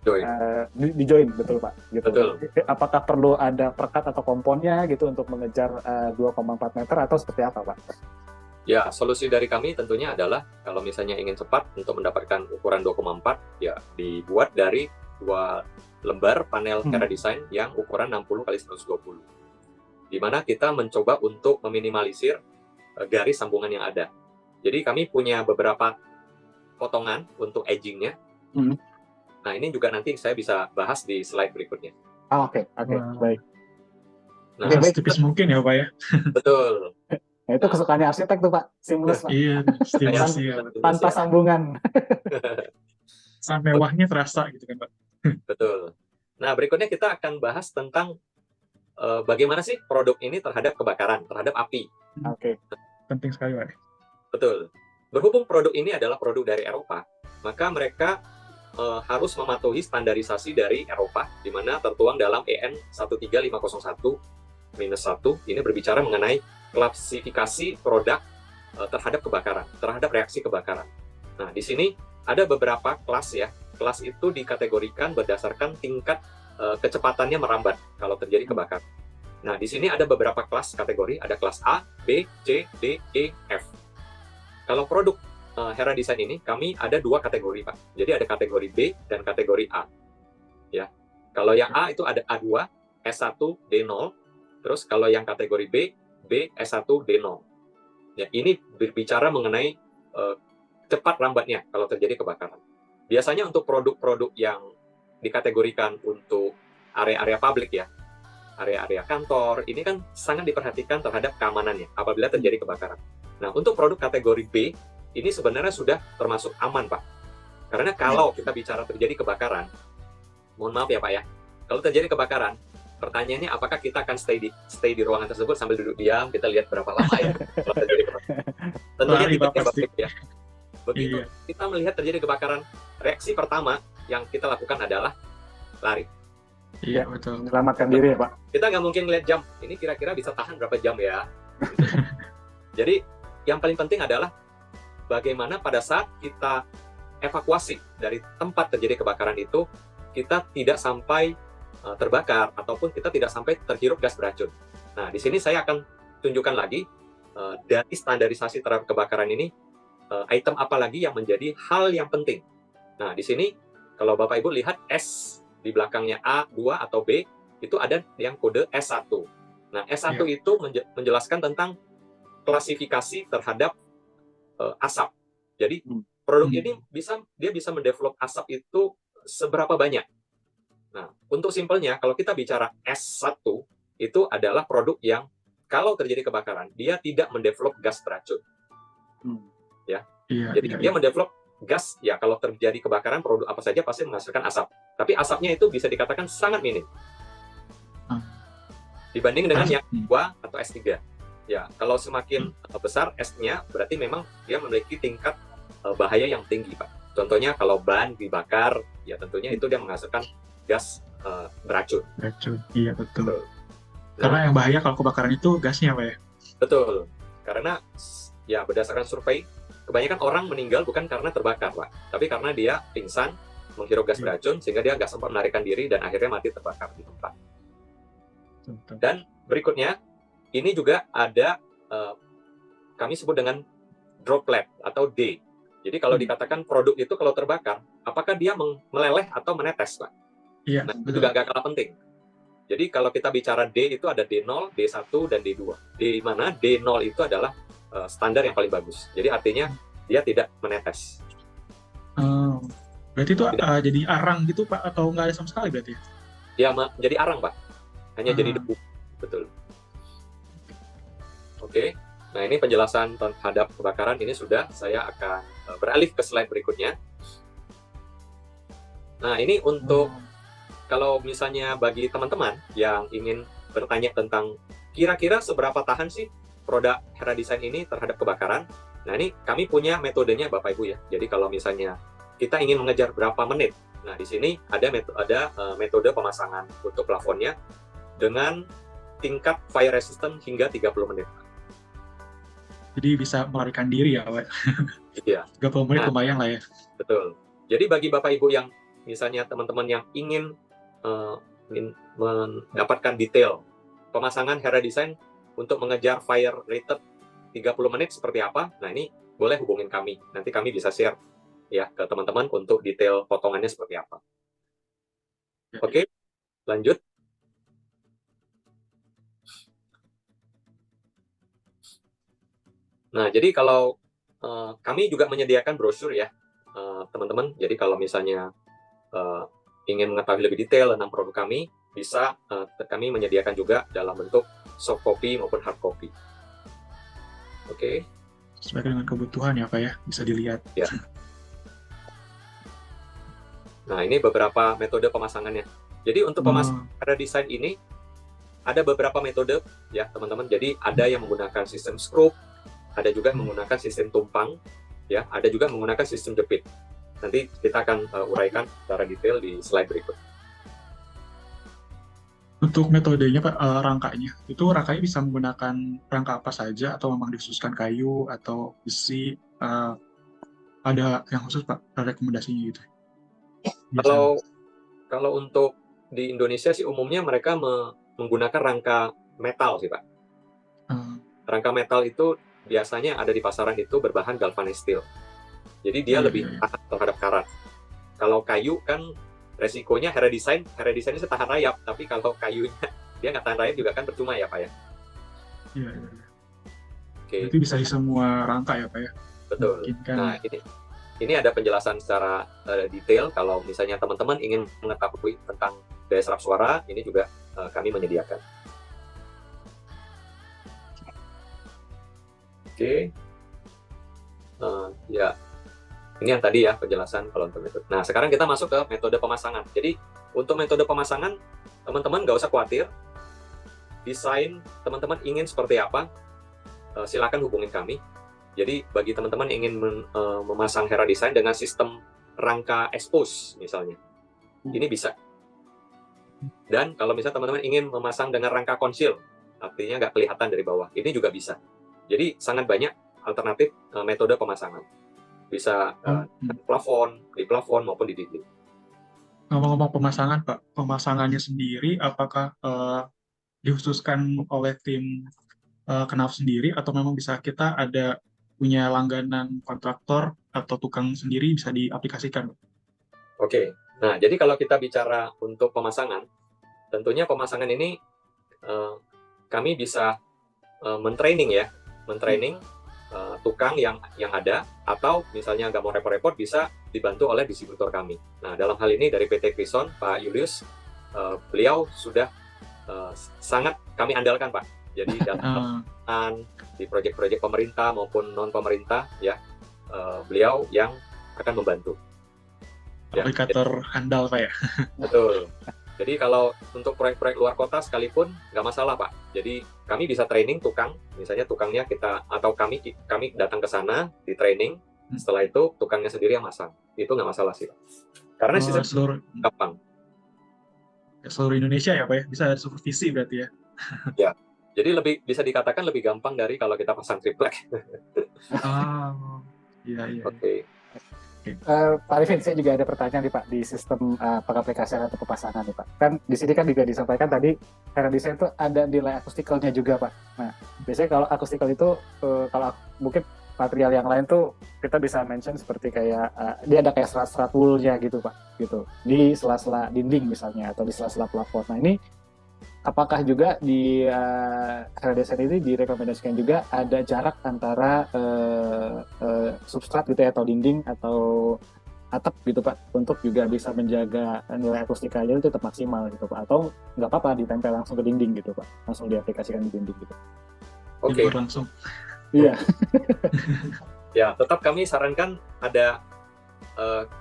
Speaker 1: di join, betul Pak? Gitu.
Speaker 3: Betul.
Speaker 1: Apakah perlu ada perekat atau komponnya gitu untuk mengejar 2,4 meter atau seperti apa Pak?
Speaker 3: Ya, solusi dari kami tentunya adalah kalau misalnya ingin cepat untuk mendapatkan ukuran 2,4, ya dibuat dari 2 lembar panel Hera Design yang ukuran 60 kali 120. Di mana kita mencoba untuk meminimalisir garis sambungan yang ada. Jadi kami punya beberapa potongan untuk edging-nya. Nah, ini juga nanti saya bisa bahas di slide berikutnya.
Speaker 1: Oke, baik.
Speaker 3: Nah,
Speaker 2: tipis mungkin ya Pak ya?
Speaker 3: Betul.
Speaker 1: Nah, itu kesukaannya arsitek tuh Pak, seamless Pak.
Speaker 2: Iya, stimulasi ya.
Speaker 1: Tanpa sambungan.
Speaker 2: Sangat mewahnya terasa gitu kan Pak.
Speaker 3: Betul. Nah, berikutnya kita akan bahas tentang bagaimana sih produk ini terhadap kebakaran, terhadap api.
Speaker 2: Oke. Penting sekali Pak.
Speaker 3: Betul. Berhubung produk ini adalah produk dari Eropa, maka mereka harus mematuhi standarisasi dari Eropa, di mana tertuang dalam EN 13501-1. Ini berbicara mengenai klasifikasi produk terhadap kebakaran, terhadap reaksi kebakaran. Nah, di sini ada beberapa kelas ya. Kelas itu dikategorikan berdasarkan tingkat kecepatannya merambat kalau terjadi kebakaran. Nah, di sini ada beberapa kelas kategori, ada kelas A, B, C, D, E, F. Kalau produk Hera Design ini, kami ada 2 kategori, Pak. Jadi ada kategori B dan kategori A. Ya. Kalau yang A itu ada A2, S1, D0. Terus kalau yang kategori B, S1, D0. Ya, ini berbicara mengenai cepat rambatnya kalau terjadi kebakaran. Biasanya untuk produk-produk yang dikategorikan untuk area-area publik ya, area-area kantor, ini kan sangat diperhatikan terhadap keamanannya apabila terjadi kebakaran. Nah, untuk produk kategori B, ini sebenarnya sudah termasuk aman, Pak. Karena kalau kita bicara terjadi kebakaran, mohon maaf ya Pak ya, kalau terjadi kebakaran, pertanyaannya apakah kita akan stay di ruangan tersebut sambil duduk diam, kita lihat berapa lama ya kalau terjadi kebakaran. Tentunya tidak ya. Begitu kita melihat terjadi kebakaran, reaksi pertama yang kita lakukan adalah lari.
Speaker 2: Iya, betul.
Speaker 1: Menyelamatkan diri ya Pak.
Speaker 3: Kita nggak mungkin lihat jam, ini kira-kira bisa tahan berapa jam ya. Jadi yang paling penting adalah bagaimana pada saat kita evakuasi dari tempat terjadi kebakaran itu, kita tidak sampai terbakar ataupun kita tidak sampai terhirup gas beracun. Nah, di sini saya akan tunjukkan lagi dari standarisasi terhadap kebakaran ini, item apa lagi yang menjadi hal yang penting. Nah, di sini kalau Bapak Ibu lihat S di belakangnya A, 2 atau B, itu ada yang kode S1. Nah, S1 itu menjelaskan tentang klasifikasi terhadap asap. Jadi produk ini bisa mendevelop asap itu seberapa banyak. Nah, untuk simpelnya, kalau kita bicara S1, itu adalah produk yang kalau terjadi kebakaran, dia tidak mendevelop gas beracun. Jadi dia mendevelop gas, ya kalau terjadi kebakaran, produk apa saja pasti menghasilkan asap. Tapi asapnya itu bisa dikatakan sangat minim. Dibanding dengan yang S2 atau S3. Ya, kalau semakin besar S-nya, berarti memang dia memiliki tingkat bahaya yang tinggi, Pak. Contohnya kalau ban dibakar, ya tentunya itu dia menghasilkan gas beracun.
Speaker 2: Beracun, iya betul. Karena yang bahaya kalau kebakaran itu gasnya, Pak ya?
Speaker 3: Betul. Karena ya berdasarkan survei, kebanyakan orang meninggal bukan karena terbakar, Pak. Tapi karena dia pingsan, menghirup gas beracun, sehingga dia nggak sempat melarikan diri dan akhirnya mati terbakar di tempat. Dan berikutnya, ini juga ada, kami sebut dengan droplet atau D. Jadi kalau dikatakan produk itu kalau terbakar, apakah dia meleleh atau menetes, Pak?
Speaker 2: Iya,
Speaker 3: nah, itu juga nggak kalah penting. Jadi kalau kita bicara D itu ada D0, D1, dan D2. Di mana D0 itu adalah standar yang paling bagus. Jadi artinya dia tidak menetes.
Speaker 2: Berarti itu jadi arang gitu, Pak? Atau nggak ada sama sekali berarti?
Speaker 3: Dia jadi arang, Pak. Hanya jadi debu. Betul. Oke. Nah, ini penjelasan terhadap kebakaran ini sudah. Saya akan beralih ke slide berikutnya. Nah, ini untuk kalau misalnya bagi teman-teman yang ingin bertanya tentang kira-kira seberapa tahan sih produk Hera Design ini terhadap kebakaran. Nah, ini kami punya metodenya, Bapak Ibu ya. Jadi kalau misalnya kita ingin mengejar berapa menit, nah di sini ada metode pemasangan untuk plafonnya dengan tingkat fire resistant hingga 30 menit.
Speaker 2: Jadi bisa melarikan diri ya, Pak?
Speaker 3: Iya.
Speaker 2: 30 menit lumayan lah ya.
Speaker 3: Betul. Jadi bagi Bapak Ibu yang misalnya teman-teman yang ingin mendapatkan detail pemasangan Hera Design untuk mengejar fire rated 30 menit seperti apa, nah ini boleh hubungin kami. Nanti kami bisa share ya ke teman-teman untuk detail potongannya seperti apa. Oke, lanjut. Nah, jadi kalau kami juga menyediakan brosur ya, teman-teman. Jadi kalau misalnya ingin mengetahui lebih detail tentang produk kami, bisa kami menyediakan juga dalam bentuk soft copy maupun hard copy. Oke.
Speaker 2: Sesuai dengan kebutuhan ya, Pak ya, bisa dilihat.
Speaker 3: Ya. Nah, ini beberapa metode pemasangannya. Jadi untuk pemasangan Hera Design ini ada beberapa metode ya, teman-teman. Jadi ada yang menggunakan sistem skrup, ada juga menggunakan sistem tumpang, ya, ada juga menggunakan sistem jepit. Nanti kita akan uraikan secara detail di slide berikut.
Speaker 2: Untuk metodenya, Pak, rangkanya, itu rangkanya bisa menggunakan rangka apa saja atau memang dikhususkan kayu atau besi? Ada yang khusus, Pak, rekomendasinya gitu?
Speaker 3: Kalau untuk di Indonesia sih umumnya mereka menggunakan rangka metal sih, Pak. Rangka metal itu biasanya ada di pasaran itu berbahan galvanized steel. Jadi dia lebih tahan terhadap karat. Kalau kayu kan resikonya Hera Design ini tahan rayap, tapi kalau kayunya dia nggak tahan rayap juga kan percuma ya, Pak ya.
Speaker 2: Iya.
Speaker 3: Oke.
Speaker 2: Itu bisa di semua rangka ya, Pak ya.
Speaker 3: Betul. Nah, ini ada penjelasan secara detail. Kalau misalnya teman-teman ingin mengetahui tentang daya serap suara, ini juga kami menyediakan. Oke. Ya. Ini yang tadi ya penjelasan kalau untuk metode. Nah, sekarang kita masuk ke metode pemasangan. Jadi untuk metode pemasangan, teman-teman nggak usah khawatir. Desain teman-teman ingin seperti apa, silakan hubungin kami. Jadi bagi teman-teman yang ingin memasang Hera Design dengan sistem rangka expose misalnya, ini bisa. Dan kalau misalnya teman-teman ingin memasang dengan rangka conceal, artinya nggak kelihatan dari bawah, ini juga bisa. Jadi sangat banyak alternatif metode pemasangan. Bisa di plafon maupun di dinding.
Speaker 2: Ngomong-ngomong pemasangan, Pak, pemasangannya sendiri apakah dikhususkan oleh tim Knauf sendiri atau memang bisa kita ada punya langganan kontraktor atau tukang sendiri bisa diaplikasikan?
Speaker 3: Oke. Nah, jadi kalau kita bicara untuk pemasangan, tentunya pemasangan ini eh, kami bisa mentraining ya, mentraining tukang yang ada, atau misalnya nggak mau repot-repot bisa dibantu oleh distributor kami. Nah, dalam hal ini dari PT Krison, Pak Julius, beliau sudah sangat kami andalkan, Pak. Jadi dalam di proyek-proyek pemerintah maupun non pemerintah ya, beliau yang akan membantu.
Speaker 2: Aplikator handal, Pak ya?
Speaker 3: Betul. Jadi kalau untuk proyek-proyek luar kota sekalipun nggak masalah, Pak. Jadi kami bisa training tukang, misalnya tukangnya kita atau kami datang ke sana di training. Setelah itu tukangnya sendiri yang masang. Itu nggak masalah sih, Pak. Karena sistem
Speaker 2: seluruh
Speaker 3: gampang.
Speaker 2: seluruh Indonesia ya, Pak ya? Bisa ada supervisi berarti ya?
Speaker 3: Ya. Jadi bisa dikatakan lebih gampang dari kalau kita pasang triplek.
Speaker 2: Iya.
Speaker 3: Oke.
Speaker 1: Pak Arifin, saya juga ada pertanyaan nih Pak di sistem pengaplikasian atau pemasangan nih Pak. Kan di sini kan juga disampaikan tadi Hera Design itu ada nilai akustikalnya juga Pak. Nah, biasanya kalau akustikal itu kalau mungkin material yang lain tuh kita bisa mention seperti kayak dia ada kayak serat-serat woolnya gitu Pak, gitu di sela-sela dinding misalnya atau di sela-sela plafon. Nah ini apakah juga di Hera Design ini direkomendasikan juga ada jarak antara substrat gitu ya atau dinding atau atap gitu Pak untuk juga bisa menjaga nilai akustikanya itu tetap maksimal gitu Pak, atau nggak apa-apa ditempel langsung ke dinding gitu Pak, langsung diaplikasikan di dinding gitu.
Speaker 3: Oke.
Speaker 2: Langsung.
Speaker 1: Iya.
Speaker 3: Ya, tetap kami sarankan ada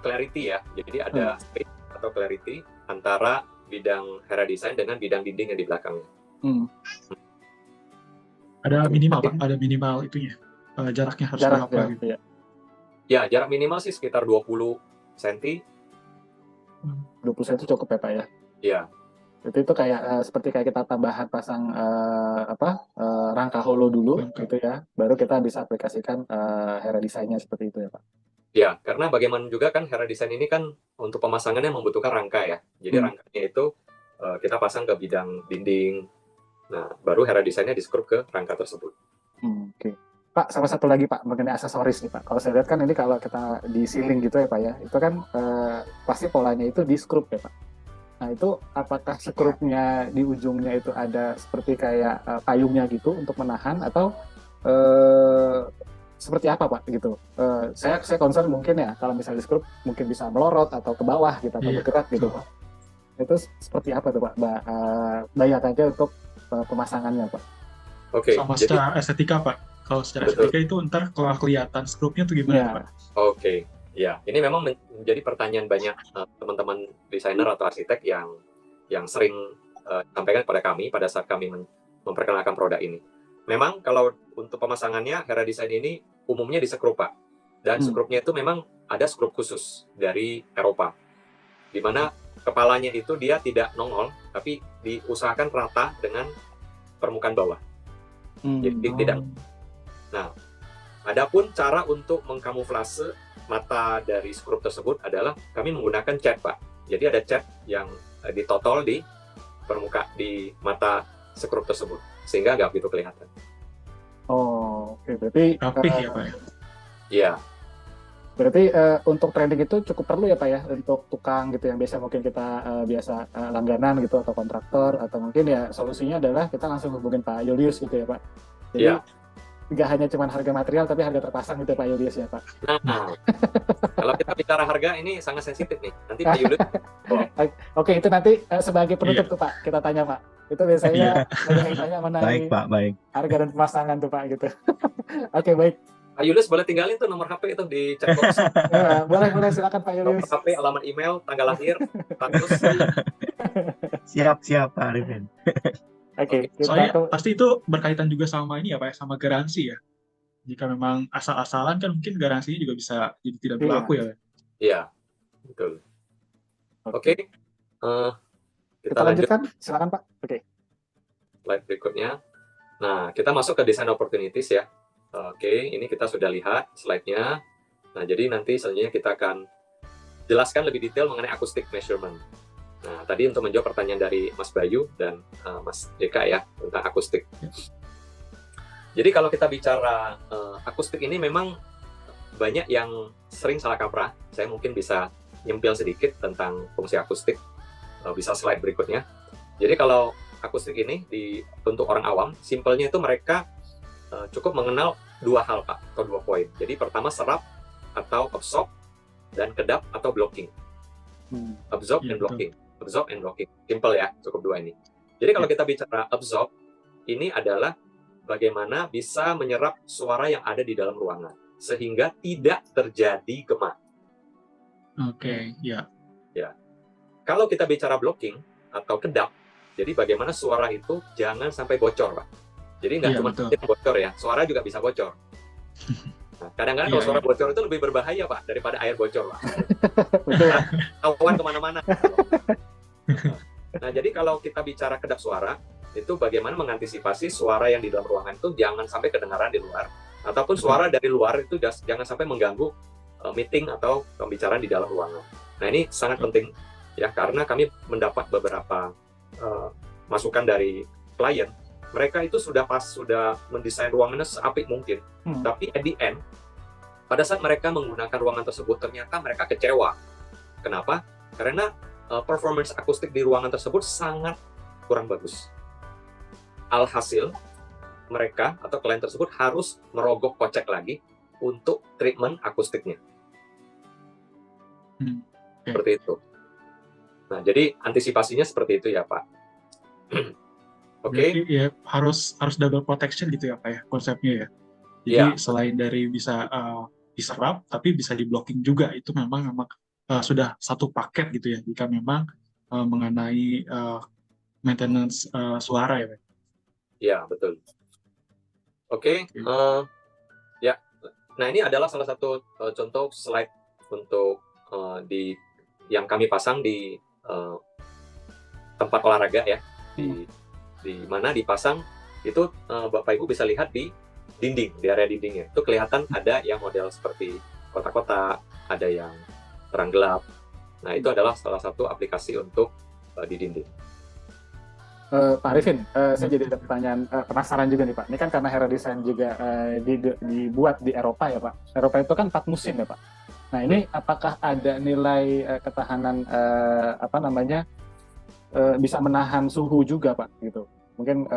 Speaker 3: clarity ya. Jadi ada space atau clarity antara bidang Hera Design dengan bidang dinding yang di belakangnya.
Speaker 2: Ada minimal Pak, ada minimal itunya. Jaraknya harus berapa gitu
Speaker 3: ya? Ya, jarak minimal sih sekitar 20 cm.
Speaker 1: 20 cm cukup ya Pak ya?
Speaker 3: Iya.
Speaker 1: Itu kayak seperti kayak kita tambahan pasang rangka holo dulu gitu ya, baru kita bisa aplikasikan Hera Design-nya seperti itu ya Pak.
Speaker 3: Ya, karena bagaimana juga kan Hera Design ini kan untuk pemasangannya membutuhkan rangka ya. Jadi rangkanya itu kita pasang ke bidang dinding. Nah, baru Hera Design-nya di-screw ke rangka tersebut.
Speaker 1: Oke. Pak, sama satu lagi Pak, mengenai aksesoris nih Pak. Kalau saya lihat kan ini kalau kita di ceiling gitu ya Pak ya, itu kan pasti polanya itu di-screw ya Pak. Nah itu apakah skrupnya di ujungnya itu ada seperti kayak payungnya gitu untuk menahan atau seperti apa Pak gitu? Saya concern mungkin ya kalau misalnya skrup mungkin bisa melorot atau ke bawah gitu atau bergerak gitu Pak. Itu seperti apa tuh Pak? Bayangannya untuk pemasangannya Pak?
Speaker 3: Oke.
Speaker 2: Sama secara estetika Pak. Kalau secara estetika itu ntar kalau kelihatan skrupnya tuh gimana Pak?
Speaker 3: Oke. Ya, ini memang menjadi pertanyaan banyak teman-teman desainer atau arsitek yang sering sampaikan kepada kami pada saat kami memperkenalkan produk ini. Memang kalau untuk pemasangannya Hera Design ini umumnya di skrup Pak. Dan skrupnya itu memang ada skrup khusus dari Eropa. Di mana kepalanya itu dia tidak nongol, tapi diusahakan rata dengan permukaan bawah. Jadi tidak. Nah, adapun cara untuk mengkamuflase mata dari skrup tersebut adalah kami menggunakan cat Pak. Jadi ada cat yang ditotol di mata skrup tersebut sehingga nggak begitu kelihatan.
Speaker 1: Oh, oke. Berarti
Speaker 2: rapih ya Pak ya?
Speaker 3: Iya.
Speaker 1: Berarti untuk training itu cukup perlu ya Pak ya untuk tukang gitu yang biasa mungkin kita biasa langganan gitu atau kontraktor, atau mungkin ya solusinya adalah kita langsung hubungin Pak Julius gitu ya Pak. Jadi nggak hanya cuma harga material tapi harga terpasang gitu Pak Julius ya Pak.
Speaker 3: Nah, kalau kita bicara harga ini sangat sensitif nih. Nanti Pak Julius.
Speaker 1: Oke, itu nanti sebagai penutup tuh Pak kita tanya Pak. Itu biasanya banyak yang tanya mengenai harga dan pemasangan tuh Pak gitu. Oke, baik.
Speaker 3: Pak Julius boleh tinggalin tuh nomor HP itu di chat box.
Speaker 1: Boleh silakan Pak Julius.
Speaker 3: Nomor HP, alamat email, tanggal lahir, status.
Speaker 4: Siap Pak Arifin.
Speaker 1: Oke.
Speaker 2: Soalnya pasti itu berkaitan juga sama ini ya Pak ya, sama garansi ya. Jika memang asal-asalan kan mungkin garansinya juga bisa jadi tidak berlaku ya.
Speaker 3: Iya, betul. Oke.
Speaker 1: Kita lanjutkan, silakan Pak. Oke.
Speaker 3: Slide berikutnya. Nah, kita masuk ke design opportunities ya. Oke, ini kita sudah lihat slide-nya. Nah, jadi nanti selanjutnya kita akan jelaskan lebih detail mengenai acoustic measurement. Nah, tadi untuk menjawab pertanyaan dari Mas Bayu dan Mas Jeka ya tentang akustik. Jadi kalau kita bicara akustik ini memang banyak yang sering salah kaprah. Saya mungkin bisa nyempil sedikit tentang fungsi akustik. Bisa slide berikutnya. Jadi kalau akustik ini untuk orang awam, simpelnya itu mereka cukup mengenal dua hal Pak, atau 2 poin. Jadi pertama serap atau absorb, dan kedap atau blocking. Absorb and blocking. Absorb and blocking. Simple ya, cukup 2 ini. Jadi kalau kita bicara absorb, ini adalah bagaimana bisa menyerap suara yang ada di dalam ruangan, sehingga tidak terjadi gema.
Speaker 2: Oke, ya.
Speaker 3: Kalau kita bicara blocking atau kedap, jadi bagaimana suara itu jangan sampai bocor, Pak. Jadi nggak cuma bocor ya, suara juga bisa bocor. Nah, kadang-kadang kalau suara bocor itu lebih berbahaya, Pak, daripada air bocor, Pak. Awan kemana-mana. Nah, jadi kalau kita bicara kedap suara, itu bagaimana mengantisipasi suara yang di dalam ruangan itu jangan sampai kedengaran di luar, ataupun suara dari luar itu jangan sampai mengganggu meeting atau pembicaraan di dalam ruangan. Nah, ini sangat penting ya, karena kami mendapat beberapa masukan dari klien. Mereka itu sudah mendesain ruangannya seapik mungkin, tapi at the end, pada saat mereka menggunakan ruangan tersebut, ternyata mereka kecewa. Kenapa? Karena performance akustik di ruangan tersebut sangat kurang bagus. Alhasil, mereka atau klien tersebut harus merogoh kocek lagi untuk treatment akustiknya. Seperti itu. Nah, jadi antisipasinya seperti itu ya, Pak. Oke.
Speaker 2: Ya, harus double protection gitu ya, Pak ya, konsepnya ya. Jadi selain dari bisa diserap, tapi bisa di blocking juga. Itu memang sudah satu paket gitu ya, jika memang mengenai maintenance suara ya, Pak.
Speaker 3: Ya, betul. Oke. Ya. Nah, ini adalah salah satu contoh slide untuk yang kami pasang di tempat olahraga ya, di mana dipasang itu Bapak Ibu bisa lihat di dinding, di area dindingnya itu kelihatan ada yang model seperti kotak-kotak, ada yang terang gelap. Nah, itu adalah salah satu aplikasi untuk di dinding.
Speaker 1: Pak Arifin, saya jadi ada pertanyaan, penasaran juga nih Pak. Ini kan karena Hera Design juga dibuat di Eropa ya Pak. Eropa itu kan 4 musim ya Pak. Nah, ini apakah ada nilai ketahanan bisa menahan suhu juga Pak gitu? Mungkin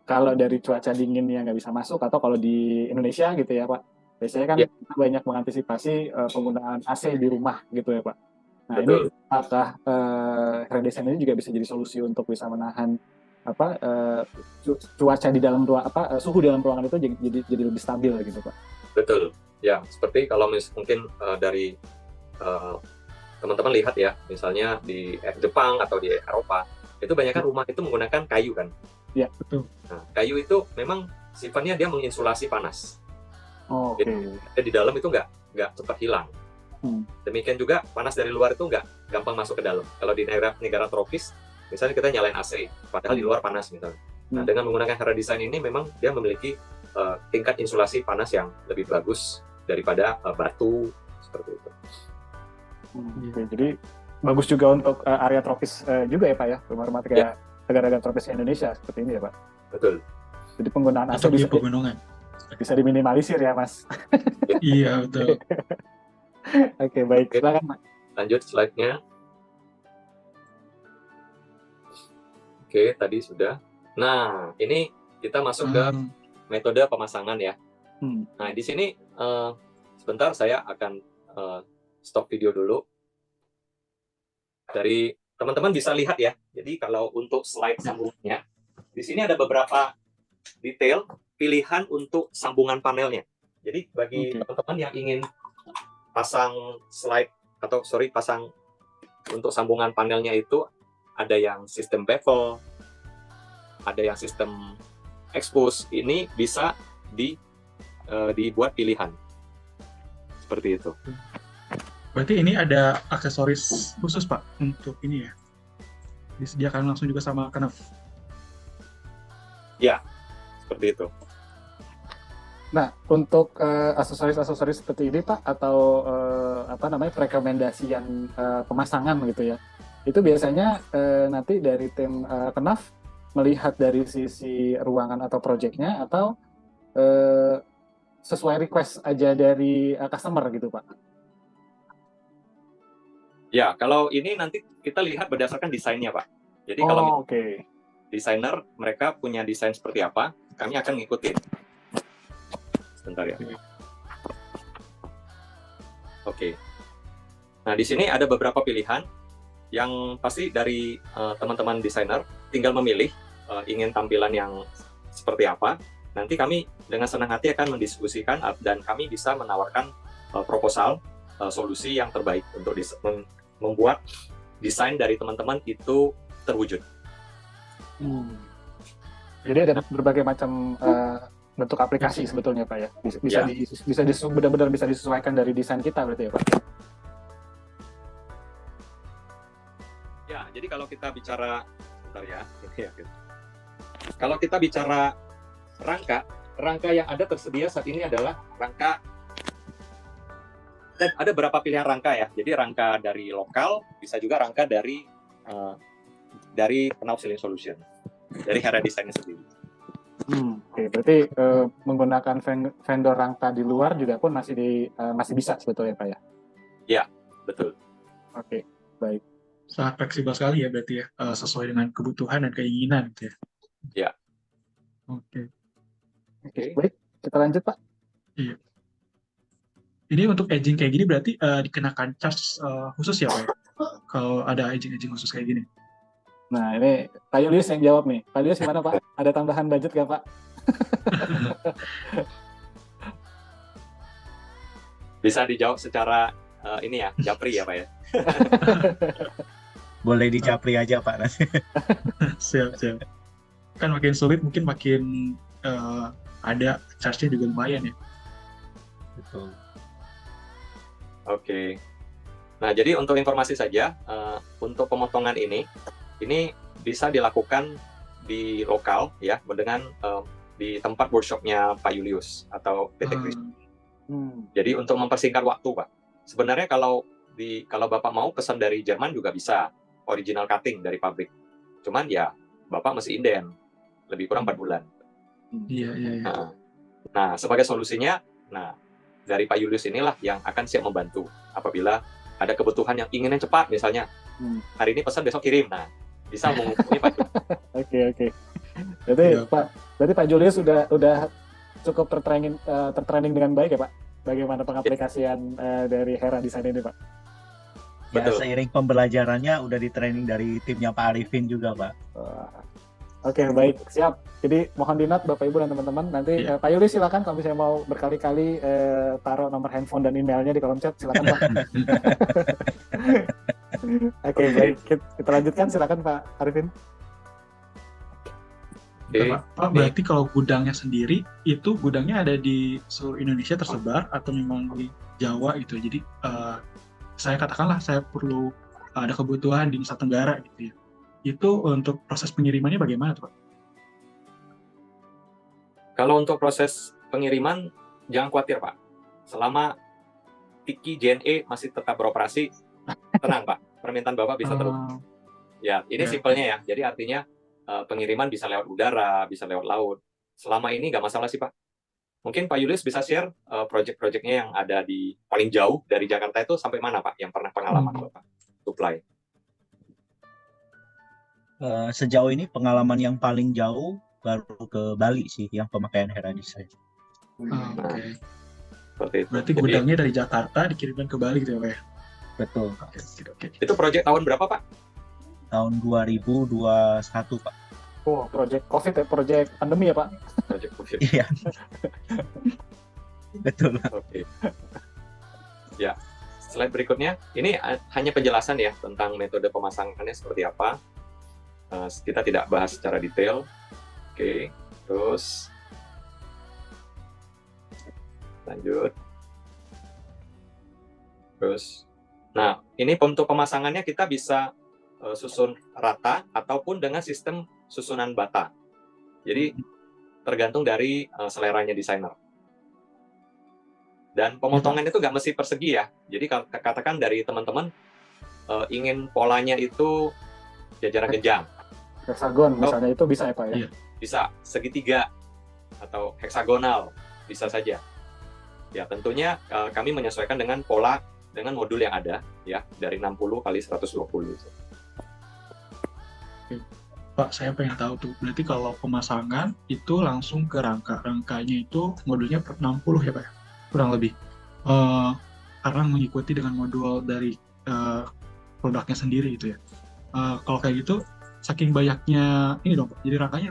Speaker 1: kalau dari cuaca dingin yang nggak bisa masuk, atau kalau di Indonesia gitu ya Pak, biasanya kan kita banyak mengantisipasi penggunaan AC di rumah gitu ya Pak. Nah, betul. Ini apakah Hera Design ini juga bisa jadi solusi untuk bisa menahan cuaca di dalam suhu di dalam ruangan itu jadi lebih stabil gitu Pak? Betul.
Speaker 3: Ya, seperti kalau mungkin dari teman-teman lihat ya, misalnya di Jepang atau di Eropa, itu banyak kan rumah itu menggunakan kayu kan?
Speaker 1: Iya, betul.
Speaker 3: Nah, kayu itu memang sifatnya dia menginsulasi panas.
Speaker 1: Oh, oke.
Speaker 3: Jadi di dalam itu nggak cepat hilang. Demikian juga panas dari luar itu nggak gampang masuk ke dalam. Kalau di negara tropis, misalnya kita nyalain AC, padahal di luar panas misalnya. Nah, dengan menggunakan Hera Design ini memang dia memiliki tingkat insulasi panas yang lebih bagus daripada batu seperti itu.
Speaker 1: Oke, jadi bagus juga untuk area tropis juga ya Pak ya, rumah-rumah kayak negara-negara tropis Indonesia seperti ini ya Pak.
Speaker 3: Betul.
Speaker 1: Jadi penggunaan AC bisa diminimalisir ya Mas.
Speaker 2: Iya betul.
Speaker 1: Oke, baik. Silakan Mas.
Speaker 3: Lanjut slide-nya. Oke, tadi sudah. Nah, ini kita masuk ke metode pemasangan ya. Nah, di sini sebentar saya akan stop video dulu. Dari teman-teman bisa lihat ya. Jadi kalau untuk slide sambungannya, di sini ada beberapa detail pilihan untuk sambungan panelnya. Jadi bagi teman-teman yang ingin pasang untuk sambungan panelnya itu ada yang sistem bevel, ada yang sistem expose, ini bisa dibuat pilihan seperti itu.
Speaker 2: Berarti ini ada aksesoris khusus Pak untuk ini ya, disediakan langsung juga sama Knauf.
Speaker 3: Ya, seperti itu.
Speaker 1: Nah, untuk aksesoris seperti ini Pak, atau rekomendasian pemasangan gitu ya. Itu biasanya nanti dari tim Kenaf melihat dari sisi ruangan atau projectnya atau sesuai request aja dari customer gitu Pak?
Speaker 3: Ya, kalau ini nanti kita lihat berdasarkan desainnya, Pak. Jadi kalau desainer mereka punya desain seperti apa, kami akan ngikutin. Sebentar ya. Oke. Nah, di sini ada beberapa pilihan yang pasti dari teman-teman desainer tinggal memilih ingin tampilan yang seperti apa. Nanti kami dengan senang hati akan mendiskusikan dan kami bisa menawarkan proposal solusi yang terbaik untuk membuat desain dari teman-teman itu terwujud.
Speaker 1: Jadi ada berbagai macam bentuk aplikasi sebetulnya Pak ya. Benar-benar bisa disesuaikan dari desain kita berarti ya Pak.
Speaker 3: Ya, jadi kalau kita bicara kalau kita bicara rangka yang ada tersedia saat ini adalah rangka. Dan ada beberapa pilihan rangka ya. Jadi rangka dari lokal, bisa juga rangka dari Knauf Ceiling Solution, dari Hera Design sendiri.
Speaker 1: Berarti menggunakan vendor rangka di luar juga pun masih bisa sebetulnya Pak ya?
Speaker 3: Ya, betul.
Speaker 1: Oke, baik.
Speaker 2: Sangat fleksibel sekali ya berarti ya, sesuai dengan kebutuhan dan keinginan gitu ya.
Speaker 3: Ya.
Speaker 1: Oke, baik. Kita lanjut Pak.
Speaker 2: Iya. Ini untuk edging kayak gini berarti dikenakan charge khusus ya Pak ya? Kalau ada edging khusus kayak gini.
Speaker 1: Nah ini Pak Julius yang jawab nih. Pak Julius gimana Pak? Ada tambahan budget nggak Pak?
Speaker 3: Bisa dijawab secara ini ya, japri ya Pak ya?
Speaker 4: Boleh dijapri aja Pak nanti.
Speaker 2: Siap. Kan makin sulit mungkin makin ada charge-nya juga lumayan ya.
Speaker 4: Betul.
Speaker 3: Oke. Nah, jadi untuk informasi saja, untuk pemotongan ini bisa dilakukan di lokal ya, dengan di tempat workshopnya Pak Julius atau PT Kris. Jadi untuk mempersingkat waktu, Pak. Sebenarnya kalau Bapak mau pesan dari Jerman juga bisa, original cutting dari pabrik. Cuman ya Bapak mesti inden, lebih kurang 4 bulan.
Speaker 2: Iya.
Speaker 3: Nah, sebagai solusinya, dari Pak Julius inilah yang akan siap membantu apabila ada kebutuhan yang inginnya cepat, misalnya hari ini pesan besok kirim. Nah, bisa menghubungi Pak Julius.
Speaker 1: Oke. Berarti Pak Julius udah cukup tertraining dengan baik ya Pak? Bagaimana pengaplikasian dari Hera Design ini Pak?
Speaker 4: Ya, seiring pembelajarannya udah di training dari timnya Pak Arifin juga Pak.
Speaker 1: Oke, baik, siap. Jadi mohon di-note Bapak Ibu dan teman-teman. Nanti Pak Yuli silakan kalau misalnya mau berkali-kali taruh nomor handphone dan emailnya di kolom chat, silakan Pak. Oke, baik. Kita lanjutkan, silakan Pak Arifin.
Speaker 2: Pak, berarti kalau gudangnya sendiri, itu gudangnya ada di seluruh Indonesia tersebar atau memang di Jawa gitu. Jadi saya katakanlah saya perlu ada kebutuhan di Nusa Tenggara gitu ya. Itu untuk proses pengirimannya bagaimana tuh Pak?
Speaker 3: Kalau untuk proses pengiriman, jangan khawatir Pak. Selama Tiki JNE masih tetap beroperasi, tenang Pak. Permintaan Bapak bisa terus. Ya, ini simpelnya ya. Jadi artinya pengiriman bisa lewat udara, bisa lewat laut. Selama ini nggak masalah sih Pak. Mungkin Pak Julius bisa share project-projectnya yang ada di paling jauh dari Jakarta itu sampai mana Pak? Yang pernah pengalaman Bapak supply?
Speaker 4: Sejauh ini pengalaman yang paling jauh baru ke Bali sih, yang pemakaian Hera Design.
Speaker 3: Oke.
Speaker 2: Berarti gudangnya dari Jakarta dikirimkan ke Bali gitu ya Pak ya?
Speaker 4: Betul.
Speaker 2: Oke.
Speaker 3: Itu project tahun berapa Pak?
Speaker 4: Tahun 2021 Pak.
Speaker 1: Oh, project COVID ya, project pandemi ya Pak?
Speaker 3: Project COVID.
Speaker 4: Iya. Betul.
Speaker 3: Oke. Ya. Slide berikutnya, ini hanya penjelasan ya tentang metode pemasangannya seperti apa. Kita tidak bahas secara detail. Oke, terus lanjut. Terus, nah ini untuk pemasangannya kita bisa susun rata ataupun dengan sistem susunan bata. Jadi tergantung dari seleranya desainer. Dan pemotongan itu nggak mesti persegi ya. Jadi katakan dari teman-teman ingin polanya itu jajaran genjang,
Speaker 1: Hexagon misalnya itu bisa ya Pak ya?
Speaker 2: Iya.
Speaker 3: bisa segitiga atau heksagonal, bisa saja. Ya tentunya kami menyesuaikan dengan pola dengan modul yang ada ya, dari 60 kali 120 itu.
Speaker 2: Pak, saya pengen tahu tuh, berarti kalau pemasangan itu langsung ke rangka. Rangkanya itu modulnya per 60 ya Pak ya? Kurang lebih. Karena mengikuti dengan modul dari produknya sendiri gitu ya. Kalau kayak gitu, saking banyaknya ini dong Pak, jadi rangkanya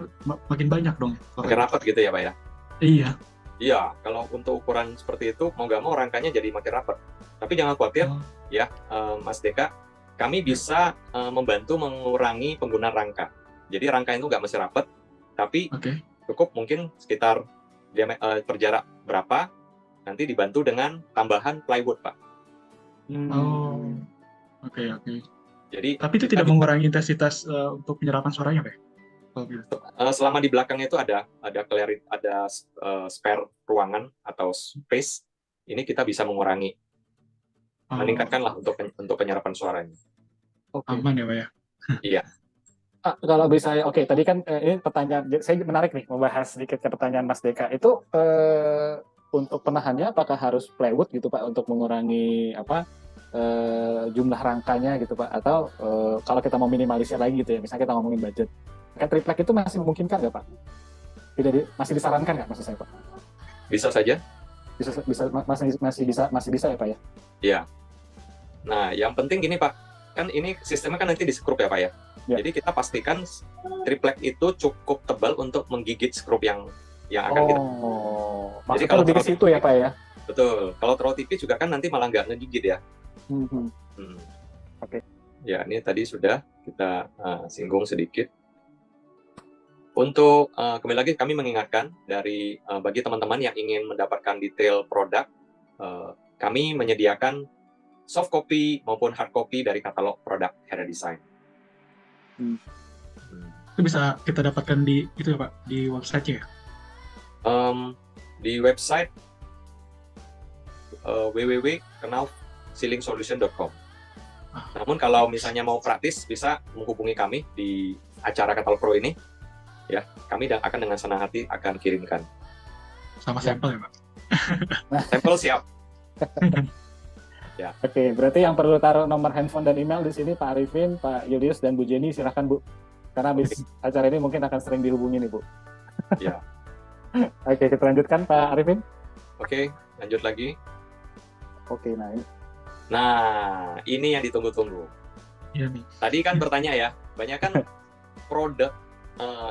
Speaker 2: makin banyak dong.
Speaker 3: Makin rapat gitu ya Pak ya?
Speaker 2: Iya.
Speaker 3: Iya, kalau untuk ukuran seperti itu, mau nggak mau rangkanya jadi makin rapat. Tapi jangan khawatir, ya Mas Deka, kami bisa membantu mengurangi penggunaan rangka. Jadi rangka itu nggak mesti rapat, tapi cukup mungkin sekitar per jarak berapa, nanti dibantu dengan tambahan plywood, Pak.
Speaker 2: Oke.
Speaker 3: Jadi,
Speaker 2: tapi itu tidak mengurangi intensitas untuk penyerapan suaranya, Pak?
Speaker 3: Selama di belakangnya itu ada spare ruangan atau space, ini kita bisa mengurangi, meningkatkanlah untuk penyerapan suaranya.
Speaker 2: Aman ya, Pak ya?
Speaker 3: Iya.
Speaker 1: Kalau bisa, tadi kan ini pertanyaan, saya menarik nih membahas sedikit ke pertanyaan Mas Deka. Itu untuk penahannya apakah harus plywood gitu Pak untuk mengurangi jumlah rangkanya gitu Pak? Atau kalau kita mau minimalisir lagi gitu ya, misalnya kita ngomongin budget, kan triplek itu masih memungkinkan nggak Pak? Masih disarankan nggak maksud saya Pak?
Speaker 3: Bisa saja.
Speaker 1: Masih bisa ya Pak ya?
Speaker 3: Iya. Nah, yang penting gini Pak, kan ini sistemnya kan nanti di skrup ya Pak ya? Jadi kita pastikan triplek itu cukup tebal untuk menggigit skrup yang akan kita.
Speaker 1: Jadi kalau lebih ke situ ya Pak ya?
Speaker 3: Betul. Kalau terlalu tipis juga kan nanti malah nggak ngegigit ya.
Speaker 1: Oke.
Speaker 3: Ya, ini tadi sudah kita singgung sedikit. Untuk kembali lagi kami mengingatkan bagi teman-teman yang ingin mendapatkan detail produk, kami menyediakan soft copy maupun hard copy dari katalog produk Hera Design.
Speaker 2: Itu bisa kita dapatkan di itu ya Pak, di website-nya ya?
Speaker 3: Di website www.knaufceilingsolution.com. Namun kalau misalnya mau praktis bisa menghubungi kami di acara Katalog Pro ini. Ya, kami akan dengan senang hati akan kirimkan.
Speaker 2: Sama sampel ya Pak?
Speaker 3: Sampel siap.
Speaker 1: Ya. Oke, berarti yang perlu taruh nomor handphone dan email di sini Pak Arifin, Pak Julius, dan Bu Jenny, silahkan Bu. Karena habis acara ini mungkin akan sering dihubungi nih Bu.
Speaker 3: Ya.
Speaker 1: Oke, kita lanjutkan Pak Arifin.
Speaker 3: Oke, lanjut lagi.
Speaker 1: Oke,
Speaker 3: Nah, ini yang ditunggu-tunggu.
Speaker 2: Iya nih.
Speaker 3: Tadi kan bertanya ya, banyak kan produk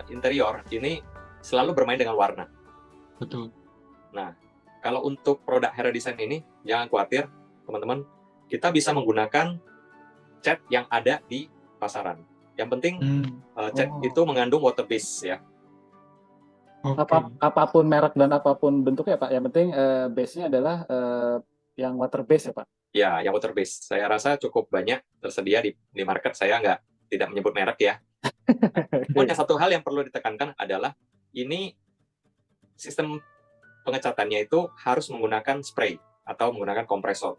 Speaker 3: interior ini selalu bermain dengan warna.
Speaker 2: Betul.
Speaker 3: Nah, kalau untuk produk Hera Design ini, jangan khawatir, teman-teman, kita bisa menggunakan cat yang ada di pasaran. Yang penting cat itu mengandung water base ya.
Speaker 1: Apapun merek dan apapun bentuknya Pak, yang penting base-nya adalah yang water base ya Pak?
Speaker 3: Ya, yang water base. Saya rasa cukup banyak tersedia di market. Saya tidak menyebut merek ya. Namun satu hal yang perlu ditekankan adalah ini sistem pengecatannya itu harus menggunakan spray atau menggunakan kompresor.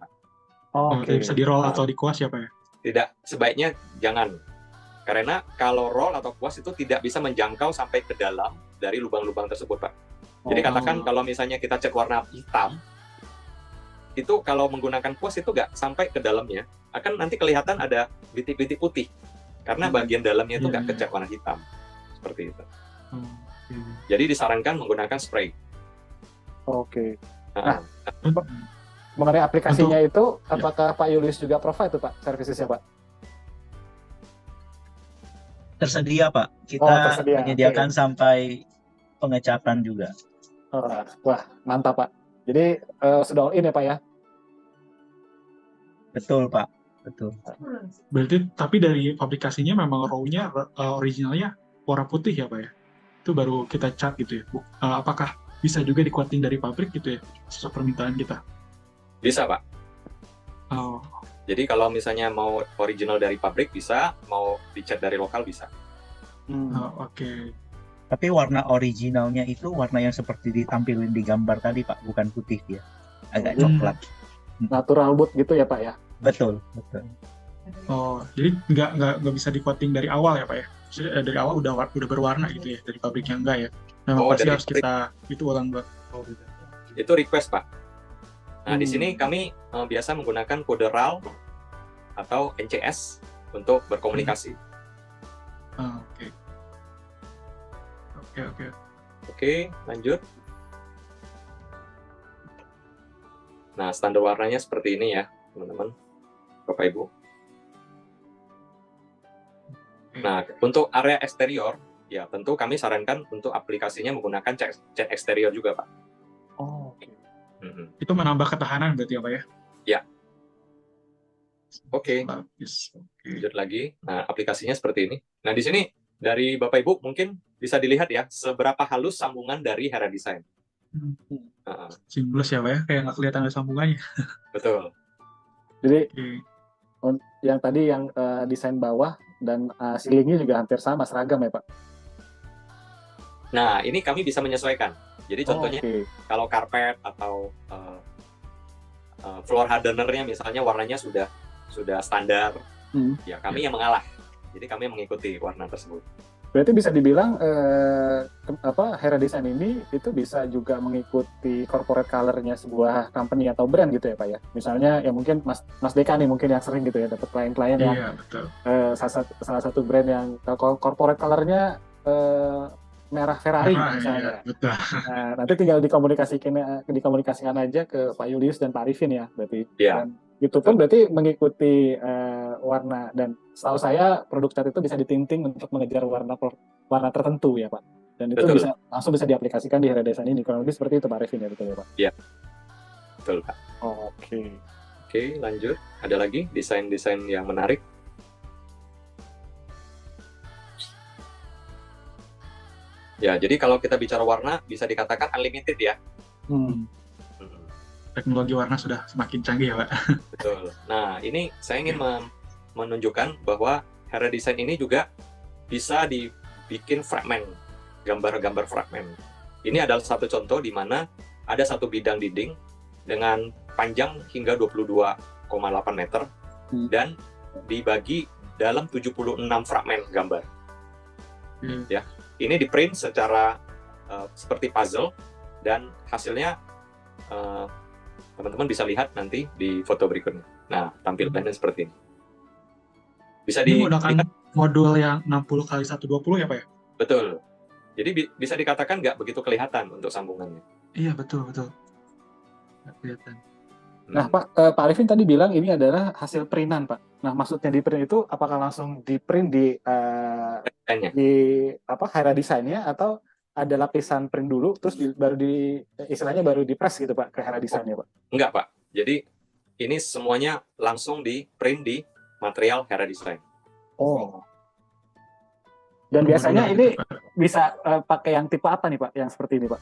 Speaker 2: Bisa di roll atau dikuas ya Pak ya?
Speaker 3: Tidak, sebaiknya jangan. Karena kalau roll atau kuas itu tidak bisa menjangkau sampai ke dalam dari lubang-lubang tersebut, Pak. Jadi katakan kalau misalnya kita cat warna hitam, itu kalau menggunakan kuas itu nggak sampai ke dalamnya, akan nanti kelihatan ada bintik-bintik putih. Karena bagian dalamnya itu nggak kecat warna hitam. Seperti itu. Jadi disarankan menggunakan spray.
Speaker 1: Oke. Nah, mengenai aplikasinya itu, apakah Pak Julius juga provide itu Pak, servisnya Pak?
Speaker 4: Tersedia Pak, kita menyediakan sampai pengecatan juga.
Speaker 1: Wah, mantap Pak. Jadi sudah all in ya Pak ya?
Speaker 4: Betul Pak, betul.
Speaker 2: Berarti tapi dari aplikasinya memang raw-nya originalnya warna putih ya Pak ya? Itu baru kita cat gitu ya. Apakah bisa juga dikuatin dari pabrik gitu ya, sesuai permintaan kita?
Speaker 3: Bisa Pak. Jadi kalau misalnya mau original dari pabrik bisa, mau dicat dari lokal bisa.
Speaker 2: Oke.
Speaker 4: Tapi warna originalnya itu warna yang seperti ditampilin di gambar tadi Pak, bukan putih dia. agak
Speaker 1: Hmm.
Speaker 4: coklat.
Speaker 1: Natural wood gitu ya Pak ya?
Speaker 4: Betul.
Speaker 2: Oh, jadi nggak bisa di coating dari awal ya Pak ya? Maksudnya, dari awal udah berwarna gitu ya, dari pabriknya enggak ya? Memang
Speaker 3: Oh,
Speaker 2: pasti
Speaker 3: dari
Speaker 2: harus kita itu ulang Pak. Oh, gitu.
Speaker 3: Itu request, Pak. Nah, di sini kami biasa menggunakan kode RAL atau NCS untuk berkomunikasi.
Speaker 2: Oke. Oke.
Speaker 3: Oke, lanjut. Nah, standar warnanya seperti ini ya, teman-teman, Bapak Ibu. Nah, untuk area eksterior, ya tentu kami sarankan untuk aplikasinya menggunakan cat eksterior juga, Pak.
Speaker 1: Oh, oke.
Speaker 2: Itu menambah ketahanan berarti ya Pak ya?
Speaker 3: Ya. Oke.
Speaker 2: Lapis. Oke.
Speaker 3: Lanjut lagi. Nah, aplikasinya seperti ini. Nah, di sini dari Bapak Ibu mungkin bisa dilihat ya seberapa halus sambungan dari Hera Design.
Speaker 2: Seamless ya Pak ya? Kayak nggak kelihatan ada sambungannya.
Speaker 3: Betul.
Speaker 1: Jadi
Speaker 2: Oke.
Speaker 1: yang tadi yang desain bawah dan ceilingnya juga hampir sama, seragam ya Pak?
Speaker 3: Nah, ini kami bisa menyesuaikan. Jadi contohnya
Speaker 1: Oke.
Speaker 3: kalau karpet atau floor hardener-nya misalnya warnanya sudah standar, ya kami yang mengalah. Jadi kami mengikuti warna tersebut.
Speaker 1: Berarti bisa dibilang Hera Design ini itu bisa juga mengikuti corporate color-nya sebuah company atau brand gitu ya Pak ya. Misalnya ya mungkin Mas Deka nih mungkin yang sering gitu ya dapat klien-klien yang
Speaker 2: Iya, betul.
Speaker 1: salah satu brand yang corporate color-nya merah Ferrari misalnya.
Speaker 2: Iya, betul.
Speaker 1: Nah, nanti tinggal dikomunikasikan aja ke Pak Julius dan Pak Arifin ya berarti.
Speaker 3: Iya.
Speaker 1: Dan itu pun berarti mengikuti warna, dan setahu saya produk cat itu bisa ditinting untuk mengejar warna tertentu ya Pak. Dan itu
Speaker 3: Betul.
Speaker 1: langsung bisa diaplikasikan di Hera Design ini. Kurang lebih seperti itu Pak Arifin ya, betul ya Pak?
Speaker 3: Iya. Betul, Pak.
Speaker 1: Oh, oke.
Speaker 3: Oke, lanjut. Ada lagi desain-desain yang menarik. Ya, jadi kalau kita bicara warna bisa dikatakan unlimited ya.
Speaker 2: Teknologi warna sudah semakin canggih ya Pak.
Speaker 3: Betul. Nah, ini saya ingin menunjukkan bahwa Hera Design ini juga bisa dibikin fragmen, gambar-gambar fragmen. Ini adalah satu contoh di mana ada satu bidang dinding dengan panjang hingga 22,8 meter dan dibagi dalam 76 fragmen gambar. Ya, ini di-print secara seperti puzzle dan hasilnya teman-teman bisa lihat nanti di foto berikutnya. Nah, tampilannya seperti ini. Bisa
Speaker 2: Ini menggunakan modul yang 60 kali 120 ya Pak ya?
Speaker 3: Betul. Jadi bisa dikatakan nggak begitu kelihatan untuk sambungannya.
Speaker 2: Iya, betul. Nggak kelihatan.
Speaker 1: Nah, Pak Arifin tadi bilang ini adalah hasil printan, Pak. Nah, maksudnya di print itu apakah langsung di print di Hera Design-nya, atau ada lapisan print dulu terus baru di press gitu Pak ke Hera Design-nya Pak?
Speaker 3: Enggak, Pak. Jadi ini semuanya langsung di print di material Hera Design.
Speaker 1: Oh. Dan biasanya ini bisa pakai yang tipe apa nih Pak, yang seperti ini Pak?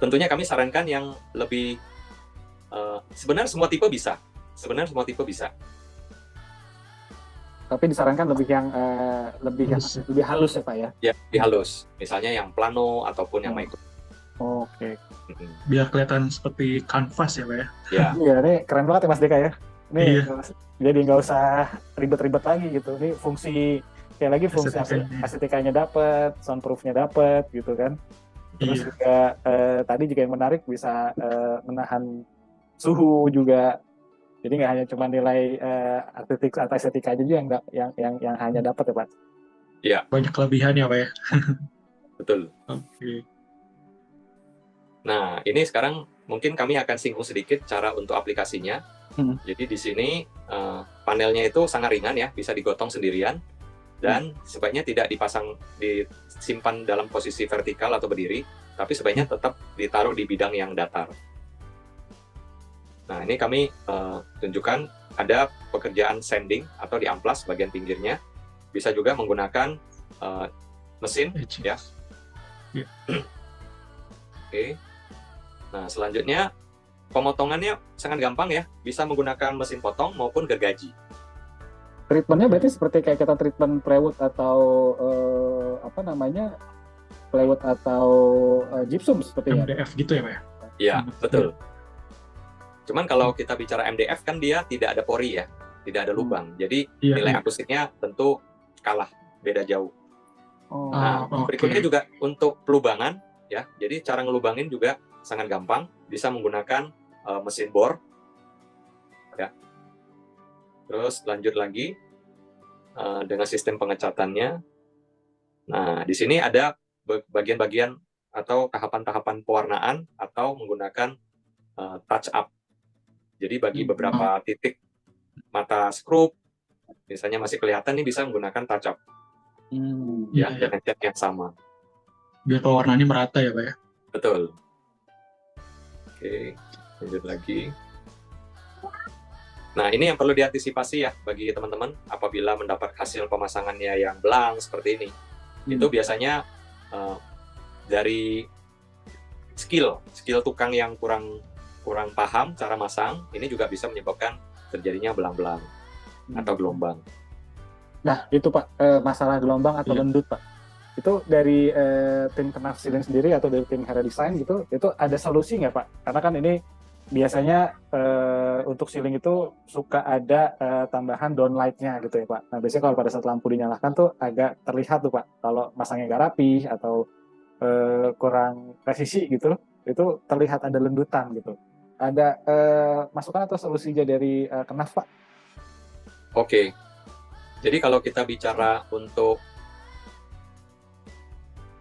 Speaker 3: Tentunya kami sarankan yang lebih sebenarnya semua tipe bisa.
Speaker 1: Tapi disarankan lebih yang lebih halus ya Pak ya?
Speaker 3: Ya, lebih halus. Misalnya yang plano ataupun yang micro.
Speaker 1: Oke.
Speaker 2: Biar kelihatan seperti kanvas ya Pak ya?
Speaker 3: Ya.
Speaker 1: Iya, ini keren banget ya Mas Deka ya. Ini
Speaker 2: Iya.
Speaker 1: Jadi nggak usah ribet-ribet lagi gitu. Ini fungsi estetikanya dapat, soundproofnya dapat gitu kan. Terus juga tadi juga yang menarik bisa menahan suhu juga. Jadi nggak hanya cuma nilai artistik atau estetika aja juga yang hanya dapat ya Pak.
Speaker 3: Iya.
Speaker 2: Banyak kelebihan ya Pak ya.
Speaker 3: Betul.
Speaker 2: Oke.
Speaker 3: Nah, ini sekarang mungkin kami akan singgung sedikit cara untuk aplikasinya. Jadi di sini panelnya itu sangat ringan ya, bisa digotong sendirian dan sebaiknya tidak disimpan dalam posisi vertikal atau berdiri, tapi sebaiknya tetap ditaruh di bidang yang datar. Nah, ini kami tunjukkan ada pekerjaan sanding atau diamplas bagian pinggirnya. Bisa juga menggunakan mesin ya. Oke. Nah, selanjutnya pemotongannya sangat gampang ya, bisa menggunakan mesin potong maupun gergaji.
Speaker 1: Treatmentnya berarti seperti kayak kita treatment plywood atau plywood atau gypsum seperti
Speaker 2: MDF gitu ya Pak ya?
Speaker 3: Iya, betul. Cuman kalau kita bicara MDF kan dia tidak ada pori ya, tidak ada lubang. Jadi
Speaker 2: Iya,
Speaker 3: nilai
Speaker 2: iya.
Speaker 3: akustiknya tentu kalah, beda jauh.
Speaker 1: Oh,
Speaker 3: Nah,
Speaker 2: oke.
Speaker 3: berikutnya juga untuk pelubangan ya. Jadi cara ngelubangin juga sangat gampang, bisa menggunakan mesin bor ya. Terus lanjut lagi dengan sistem pengecatannya. Nah, di sini ada bagian-bagian atau tahapan-tahapan pewarnaan atau menggunakan touch up. Jadi bagi beberapa titik mata skrup, misalnya masih kelihatan nih, bisa menggunakan touch up ya,
Speaker 2: Iya.
Speaker 3: dengan cat yang sama.
Speaker 2: Biar pewarnaannya merata ya, Pak ya.
Speaker 3: Betul. Oke, lanjut lagi. Nah, ini yang perlu diantisipasi ya bagi teman-teman apabila mendapat hasil pemasangannya yang belang seperti ini. Itu biasanya dari skill tukang yang kurang paham cara masang, ini juga bisa menyebabkan terjadinya belang-belang atau gelombang.
Speaker 1: Nah, itu Pak, masalah gelombang atau lendut Pak. Itu dari tim Knaf Ceiling sendiri atau dari tim Hera Design gitu, itu ada solusi nggak Pak? Karena kan ini biasanya untuk ceiling itu suka ada tambahan downlight-nya gitu ya Pak. Nah, biasanya kalau pada saat lampu dinyalakan tuh agak terlihat tuh Pak, kalau masangnya nggak rapi atau kurang presisi gitu, itu terlihat ada lendutan gitu. Ada masukan atau solusinya dari Knaf Pak?
Speaker 3: Oke, jadi kalau kita bicara untuk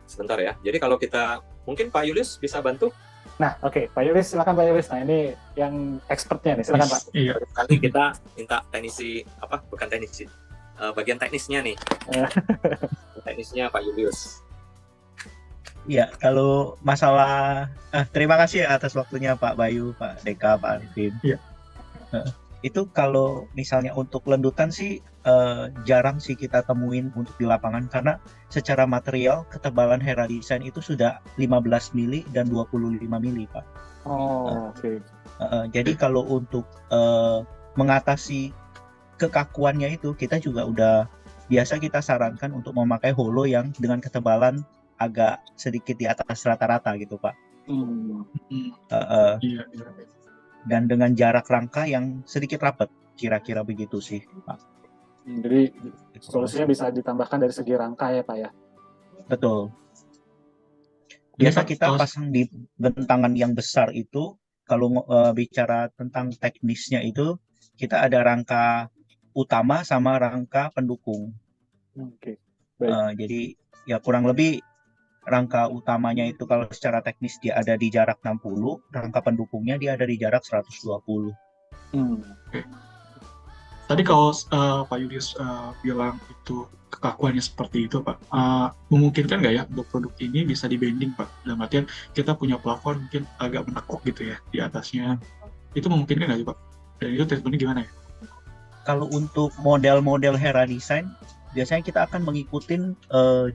Speaker 3: sebentar ya. Jadi kalau kita mungkin Pak Julius bisa bantu.
Speaker 1: Nah, oke, Pak Yulis, silakan Pak Yulis. Nah, ini yang expertnya nih, silakan Pak.
Speaker 2: Iya.
Speaker 3: Kali kita minta teknisi bukan teknisi, bagian teknisnya nih. Teknisnya Pak Julius.
Speaker 4: Ya, kalau masalah terima kasih atas waktunya Pak Bayu, Pak Deka, Pak Arifin.
Speaker 2: Iya.
Speaker 4: Itu kalau misalnya untuk lendutan sih jarang sih kita temuin untuk di lapangan, karena secara material ketebalan Hera Design itu sudah 15 mili dan 25 mili Pak.
Speaker 1: Oh, oke.
Speaker 4: Jadi kalau untuk mengatasi kekakuannya itu, kita juga udah biasa kita sarankan untuk memakai holo yang dengan ketebalan agak sedikit di atas rata-rata gitu Pak.
Speaker 2: Iya.
Speaker 4: Dan dengan jarak rangka yang sedikit rapat, kira-kira begitu sih Pak.
Speaker 1: Jadi solusinya bisa ditambahkan dari segi rangka ya Pak ya?
Speaker 4: Betul. Biasa
Speaker 2: Pak,
Speaker 4: kita pasang di bentangan yang besar itu, kalau bicara tentang teknisnya itu, kita ada rangka utama sama rangka pendukung.
Speaker 1: Oke, baik.
Speaker 4: Jadi ya kurang lebih rangka utamanya itu kalau secara teknis dia ada di jarak 60, rangka pendukungnya dia ada di jarak 120.
Speaker 2: Tadi kalau Pak Julius bilang itu kekakuannya seperti itu Pak, memungkinkan nggak ya untuk produk ini bisa di-bending Pak? Dalam artian kita punya plafon mungkin agak menekuk gitu ya di atasnya, itu memungkinkan nggak sih Pak? Dan itu treatmentnya gimana ya?
Speaker 4: Kalau untuk model-model Hera Design, biasanya kita akan mengikuti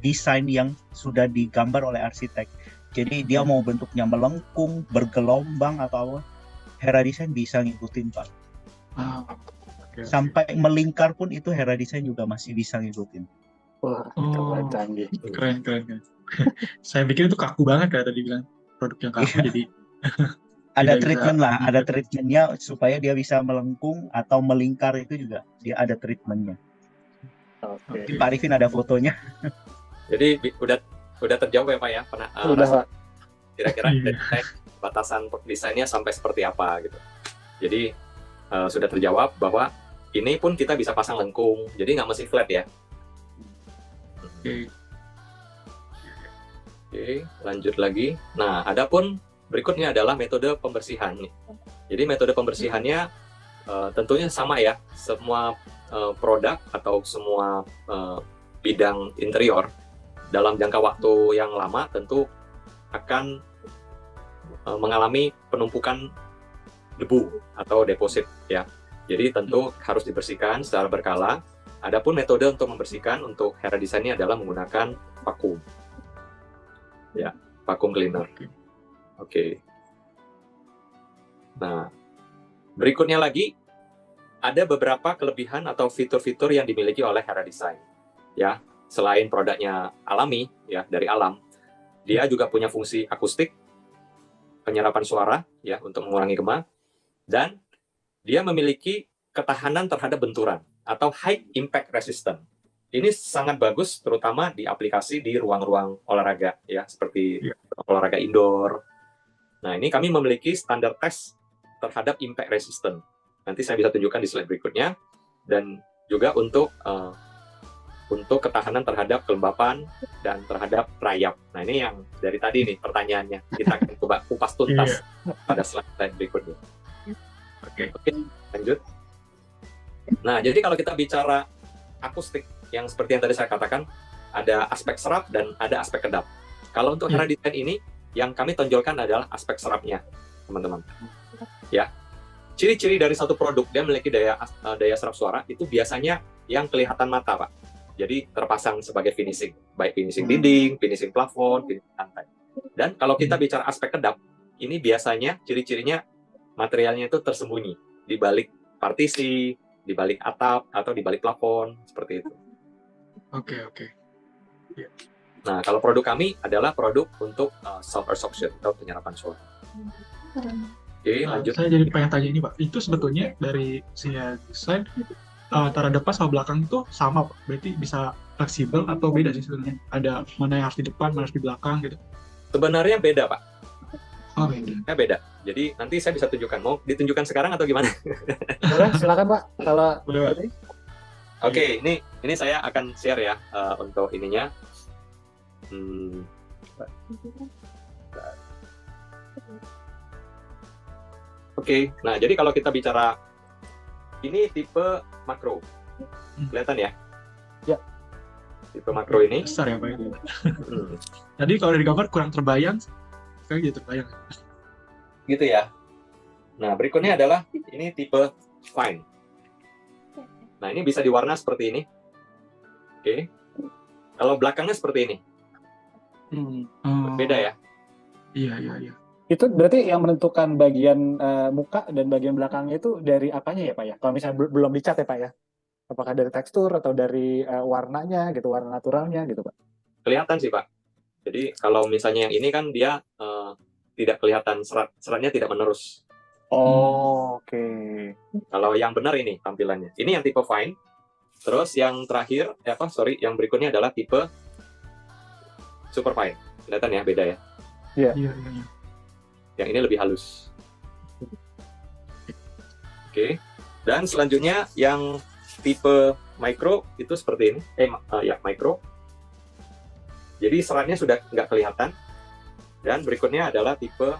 Speaker 4: desain yang sudah digambar oleh arsitek. Jadi dia mau bentuknya melengkung, bergelombang atau apa, Hera Design bisa ngikutin Pak.
Speaker 2: Okay.
Speaker 4: Sampai melingkar pun itu Hera Design juga masih bisa ngikutin.
Speaker 1: Wah, keren canggih.
Speaker 2: Keren. Saya pikir itu kaku banget kayak tadi bilang, produk yang kaku jadi
Speaker 4: ada treatment lah, ada treatmentnya supaya dia bisa melengkung atau melingkar, itu juga dia ada treatmentnya.
Speaker 1: Oke.
Speaker 4: Pak Arifin ada fotonya.
Speaker 3: Jadi udah terjawab ya Pak ya?
Speaker 1: Udah Pak.
Speaker 3: Kira-kira batasan desainnya sampai seperti apa gitu. Jadi sudah terjawab bahwa ini pun kita bisa pasang lengkung, jadi nggak mesti flat ya. Oke, lanjut lagi. Nah, adapun berikutnya adalah metode pembersihan. Jadi metode pembersihannya tentunya sama ya. Semua produk atau semua bidang interior dalam jangka waktu yang lama tentu akan mengalami penumpukan debu atau deposit ya. Jadi tentu harus dibersihkan secara berkala. Adapun metode untuk membersihkan untuk Hera Design ini adalah menggunakan vakum. Ya, vakum cleaner. Oke. Nah, berikutnya lagi ada beberapa kelebihan atau fitur-fitur yang dimiliki oleh Hera Design. Ya, selain produknya alami ya, dari alam, dia juga punya fungsi akustik, penyerapan suara ya untuk mengurangi gema, dan dia memiliki ketahanan terhadap benturan atau high impact resistant. Ini sangat bagus terutama di aplikasi di ruang-ruang olahraga ya, seperti olahraga indoor. Nah, ini kami memiliki standar tes terhadap impact resistant. Nanti saya bisa tunjukkan di slide berikutnya, dan juga untuk ketahanan terhadap kelembapan dan terhadap rayap. Nah, ini yang dari tadi nih pertanyaannya. Kita akan coba kupas tuntas pada slide berikutnya. Oke, lanjut. Nah, jadi kalau kita bicara akustik, yang seperti yang tadi saya katakan, ada aspek serap dan ada aspek kedap. Kalau untuk Hera Design ini, yang kami tonjolkan adalah aspek serapnya, teman-teman. Ya, ciri-ciri dari satu produk dia memiliki daya serap suara itu biasanya yang kelihatan mata, Pak. Jadi terpasang sebagai finishing, baik finishing dinding, finishing plafon, finishing lantai. Dan kalau kita bicara aspek kedap, ini biasanya ciri-cirinya materialnya itu tersembunyi di balik partisi, di balik atap atau di balik plafon, seperti itu.
Speaker 2: Oke.
Speaker 3: Nah, kalau produk kami adalah produk untuk sound absorption atau penyerapan suara. Oke, lanjut.
Speaker 2: Saya jadi pengen tanya ini, Pak. Itu sebetulnya dari si desain antara depan sama belakang itu sama, Pak? Berarti bisa fleksibel atau beda sih sebenarnya? Ada mana yang harus di depan, mana harus di belakang gitu?
Speaker 3: Sebenarnya beda, Pak.
Speaker 2: Oh, beda.
Speaker 3: Beda. Jadi nanti saya bisa tunjukkan. Mau ditunjukkan sekarang atau gimana?
Speaker 1: Boleh, silakan Pak. Kalau
Speaker 2: Boleh.
Speaker 3: Oke, ini saya akan share ya untuk ininya. Oke, nah jadi kalau kita bicara ini tipe makro, kelihatan ya?
Speaker 1: Ya.
Speaker 3: Tipe makro ini.
Speaker 2: Besar ya, Pak. Tadi kalau dari gambar kurang terbayang, kayak gitu terbayang.
Speaker 3: Gitu ya. Nah, berikutnya adalah ini tipe fine. Nah, ini bisa diwarna seperti ini. Oke. Kalau belakangnya seperti ini. Beda ya?
Speaker 2: Iya.
Speaker 1: itu berarti yang menentukan bagian muka dan bagian belakangnya itu dari apanya ya Pak ya? Kalau misalnya belum dicat ya Pak ya? Apakah dari tekstur atau dari warnanya gitu, warna naturalnya gitu Pak?
Speaker 3: Kelihatan sih Pak. Jadi kalau misalnya yang ini kan dia tidak kelihatan seratnya tidak menerus.
Speaker 1: Oke.
Speaker 3: Kalau yang benar ini tampilannya. Ini yang tipe fine. Terus yang terakhir, yang berikutnya adalah tipe super fine. Kelihatan ya, beda ya?
Speaker 2: Iya.
Speaker 3: Yang ini lebih halus. Oke. Dan selanjutnya yang tipe micro itu seperti ini. Micro. Jadi seratnya sudah nggak kelihatan. Dan berikutnya adalah tipe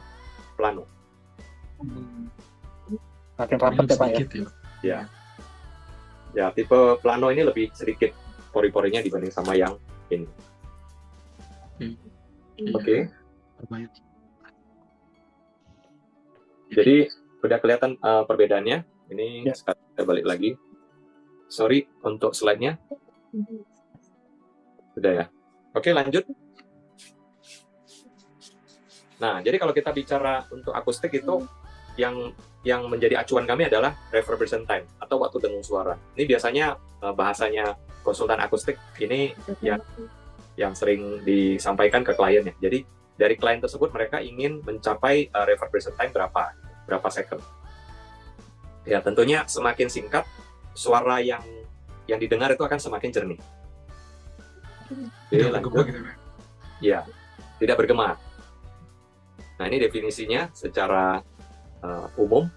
Speaker 3: plano.
Speaker 1: Makin rapat ya Pak ya?
Speaker 3: Ya, tipe plano ini lebih sedikit pori-porinya dibanding sama yang ini. Oke. Jadi udah kelihatan perbedaannya. Ini sekarang kita balik lagi. Sorry untuk slide-nya. Udah ya. Oke, lanjut. Nah, jadi kalau kita bicara untuk akustik itu yang menjadi acuan kami adalah reverberation time atau waktu dengung suara. Ini biasanya bahasanya konsultan akustik ini yang sering disampaikan ke kliennya. Jadi dari klien tersebut mereka ingin mencapai reverberation time berapa second. Ya tentunya semakin singkat suara yang didengar itu akan semakin jernih.
Speaker 2: Tidak bergema gitu Pak.
Speaker 3: Ya, tidak bergema. Nah ini definisinya secara umum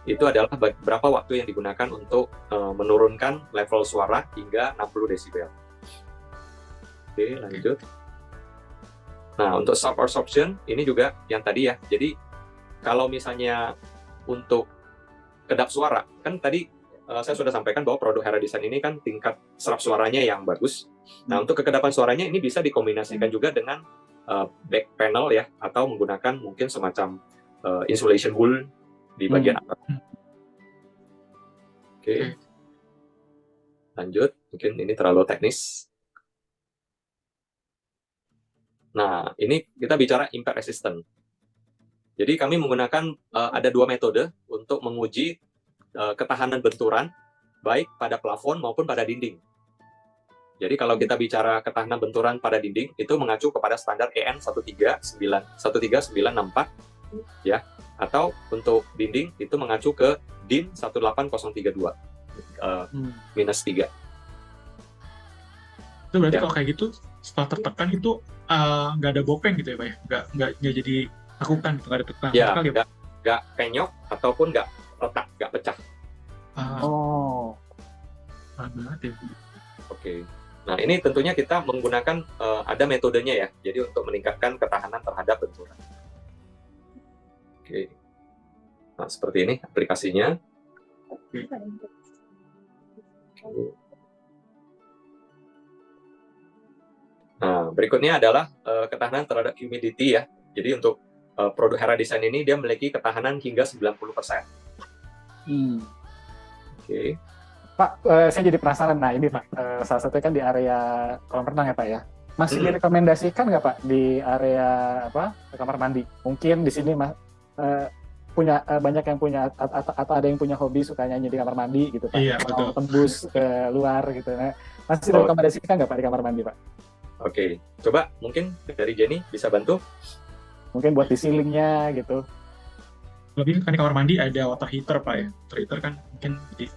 Speaker 3: itu adalah berapa waktu yang digunakan untuk menurunkan level suara hingga 60 desibel. Oke, lanjut. Nah, untuk sound absorption ini juga yang tadi ya. Jadi kalau misalnya untuk kedap suara, kan tadi saya sudah sampaikan bahwa produk Hera Design ini kan tingkat serap suaranya yang bagus. Nah, untuk kekedapan suaranya ini bisa dikombinasikan juga dengan back panel ya, atau menggunakan mungkin semacam insulation wool di bagian atas. Oke. Lanjut, mungkin ini terlalu teknis. Nah, ini kita bicara impact resistant. Jadi kami menggunakan ada 2 metode untuk menguji ketahanan benturan baik pada plafon maupun pada dinding. Jadi kalau kita bicara ketahanan benturan pada dinding, itu mengacu kepada standar EN 13964, ya. Atau untuk dinding itu mengacu ke DIN 18032 -3.
Speaker 2: Itu berarti
Speaker 3: Ya.
Speaker 2: kalau kayak gitu, setelah tertekan itu nggak ada bopeng gitu ya Pak ya? Nggak jadi lakukan gitu, nggak ada tekan
Speaker 3: Ya,
Speaker 2: sekali ya Pak?
Speaker 3: nggak penyok ataupun nggak retak, nggak pecah.
Speaker 1: Oh,
Speaker 2: Banget ya.
Speaker 3: Oke. Nah, ini tentunya kita menggunakan ada metodenya ya. Jadi untuk meningkatkan ketahanan terhadap benturan. Oke. Nah, seperti ini aplikasinya. Nah, berikutnya adalah ketahanan terhadap humidity ya. Jadi untuk produk Hera Design ini dia memiliki ketahanan hingga 90%. Oke.
Speaker 1: Pak, saya jadi penasaran. Nah ini Pak, salah satunya kan di area kolam renang ya Pak ya. Masih direkomendasikan nggak Pak di area kamar mandi? Mungkin di sini punya banyak yang punya atau ada yang punya hobi suka nyanyi di kamar mandi gitu Pak.
Speaker 2: Iya, betul.
Speaker 1: Tembus ke luar gitu. Nah, masih direkomendasikan nggak Pak di kamar mandi Pak?
Speaker 3: Oke, coba mungkin dari Jenny bisa bantu.
Speaker 1: Mungkin buat di ceilingnya gitu.
Speaker 2: Lebih kan di kamar mandi ada water heater Pak ya. Water heater kan mungkin di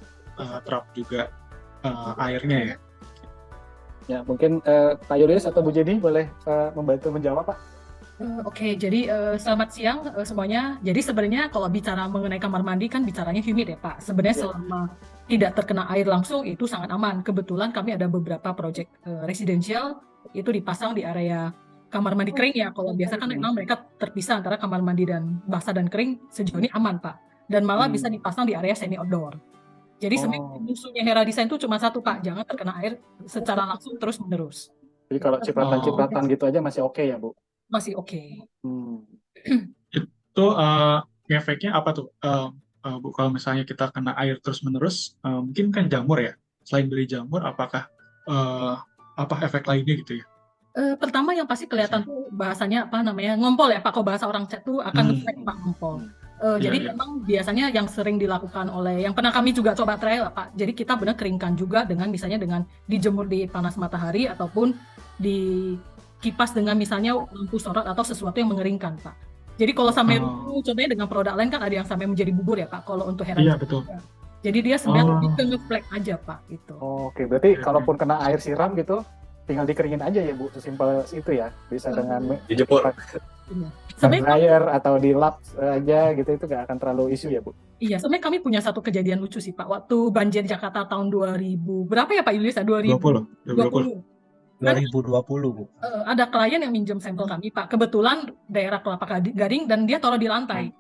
Speaker 2: trap juga airnya ya.
Speaker 1: Ya mungkin Pak Julius atau Bu Jenny boleh membantu menjawab Pak.
Speaker 5: Oke, jadi selamat siang semuanya. Jadi sebenarnya kalau bicara mengenai kamar mandi kan bicaranya humid ya Pak. Sebenarnya selama tidak terkena air langsung itu sangat aman. Kebetulan kami ada beberapa proyek residensial itu dipasang di area kamar mandi kering ya. Kalau biasa kan memang mereka terpisah antara kamar mandi dan basah dan kering. Sejauh ini aman Pak. Dan malah bisa dipasang di area semi outdoor. Jadi sebenarnya musuhnya Hera Design itu cuma satu Pak, jangan terkena air secara langsung terus menerus.
Speaker 1: Jadi kalau cipratan-cipratan gitu aja masih oke ya Bu?
Speaker 5: Masih oke.
Speaker 2: Itu efeknya apa tuh Bu, kalau misalnya kita kena air terus menerus, mungkin kan jamur ya. Selain dari jamur, apakah apa efek lainnya gitu ya?
Speaker 5: Pertama yang pasti kelihatan tuh bahasanya ngompol ya Pak. Kalau bahasa orang chat tuh akan ngeflek Pak, ngompol. Jadi memang biasanya yang sering dilakukan oleh yang pernah kami juga coba trial Pak. Jadi kita benar keringkan juga dengan misalnya dengan dijemur di panas matahari ataupun di kipas dengan misalnya lampu sorot atau sesuatu yang mengeringkan Pak. Jadi kalau sampai contohnya dengan produk lain kan ada yang sampai menjadi bubur ya Pak. Kalau untuk Hera
Speaker 2: Iya betul.
Speaker 5: Jadi dia sebenarnya lebih ke ngeflek aja Pak gitu.
Speaker 1: Oke, berarti kalaupun kena air siram gitu tinggal dikeringin aja ya Bu, sesimpel itu ya. Bisa dengan
Speaker 3: dijemur.
Speaker 1: Dryer atau di lap aja gitu, itu nggak akan terlalu isu ya Bu?
Speaker 5: Iya, sebenarnya kami punya satu kejadian lucu sih Pak. Waktu banjir Jakarta tahun 2000 berapa ya Pak Julius? 2020.
Speaker 4: 2020 Bu.
Speaker 5: Ada klien yang minjem sampel kami Pak. Kebetulan daerah Kelapa Gading dan dia taruh di lantai.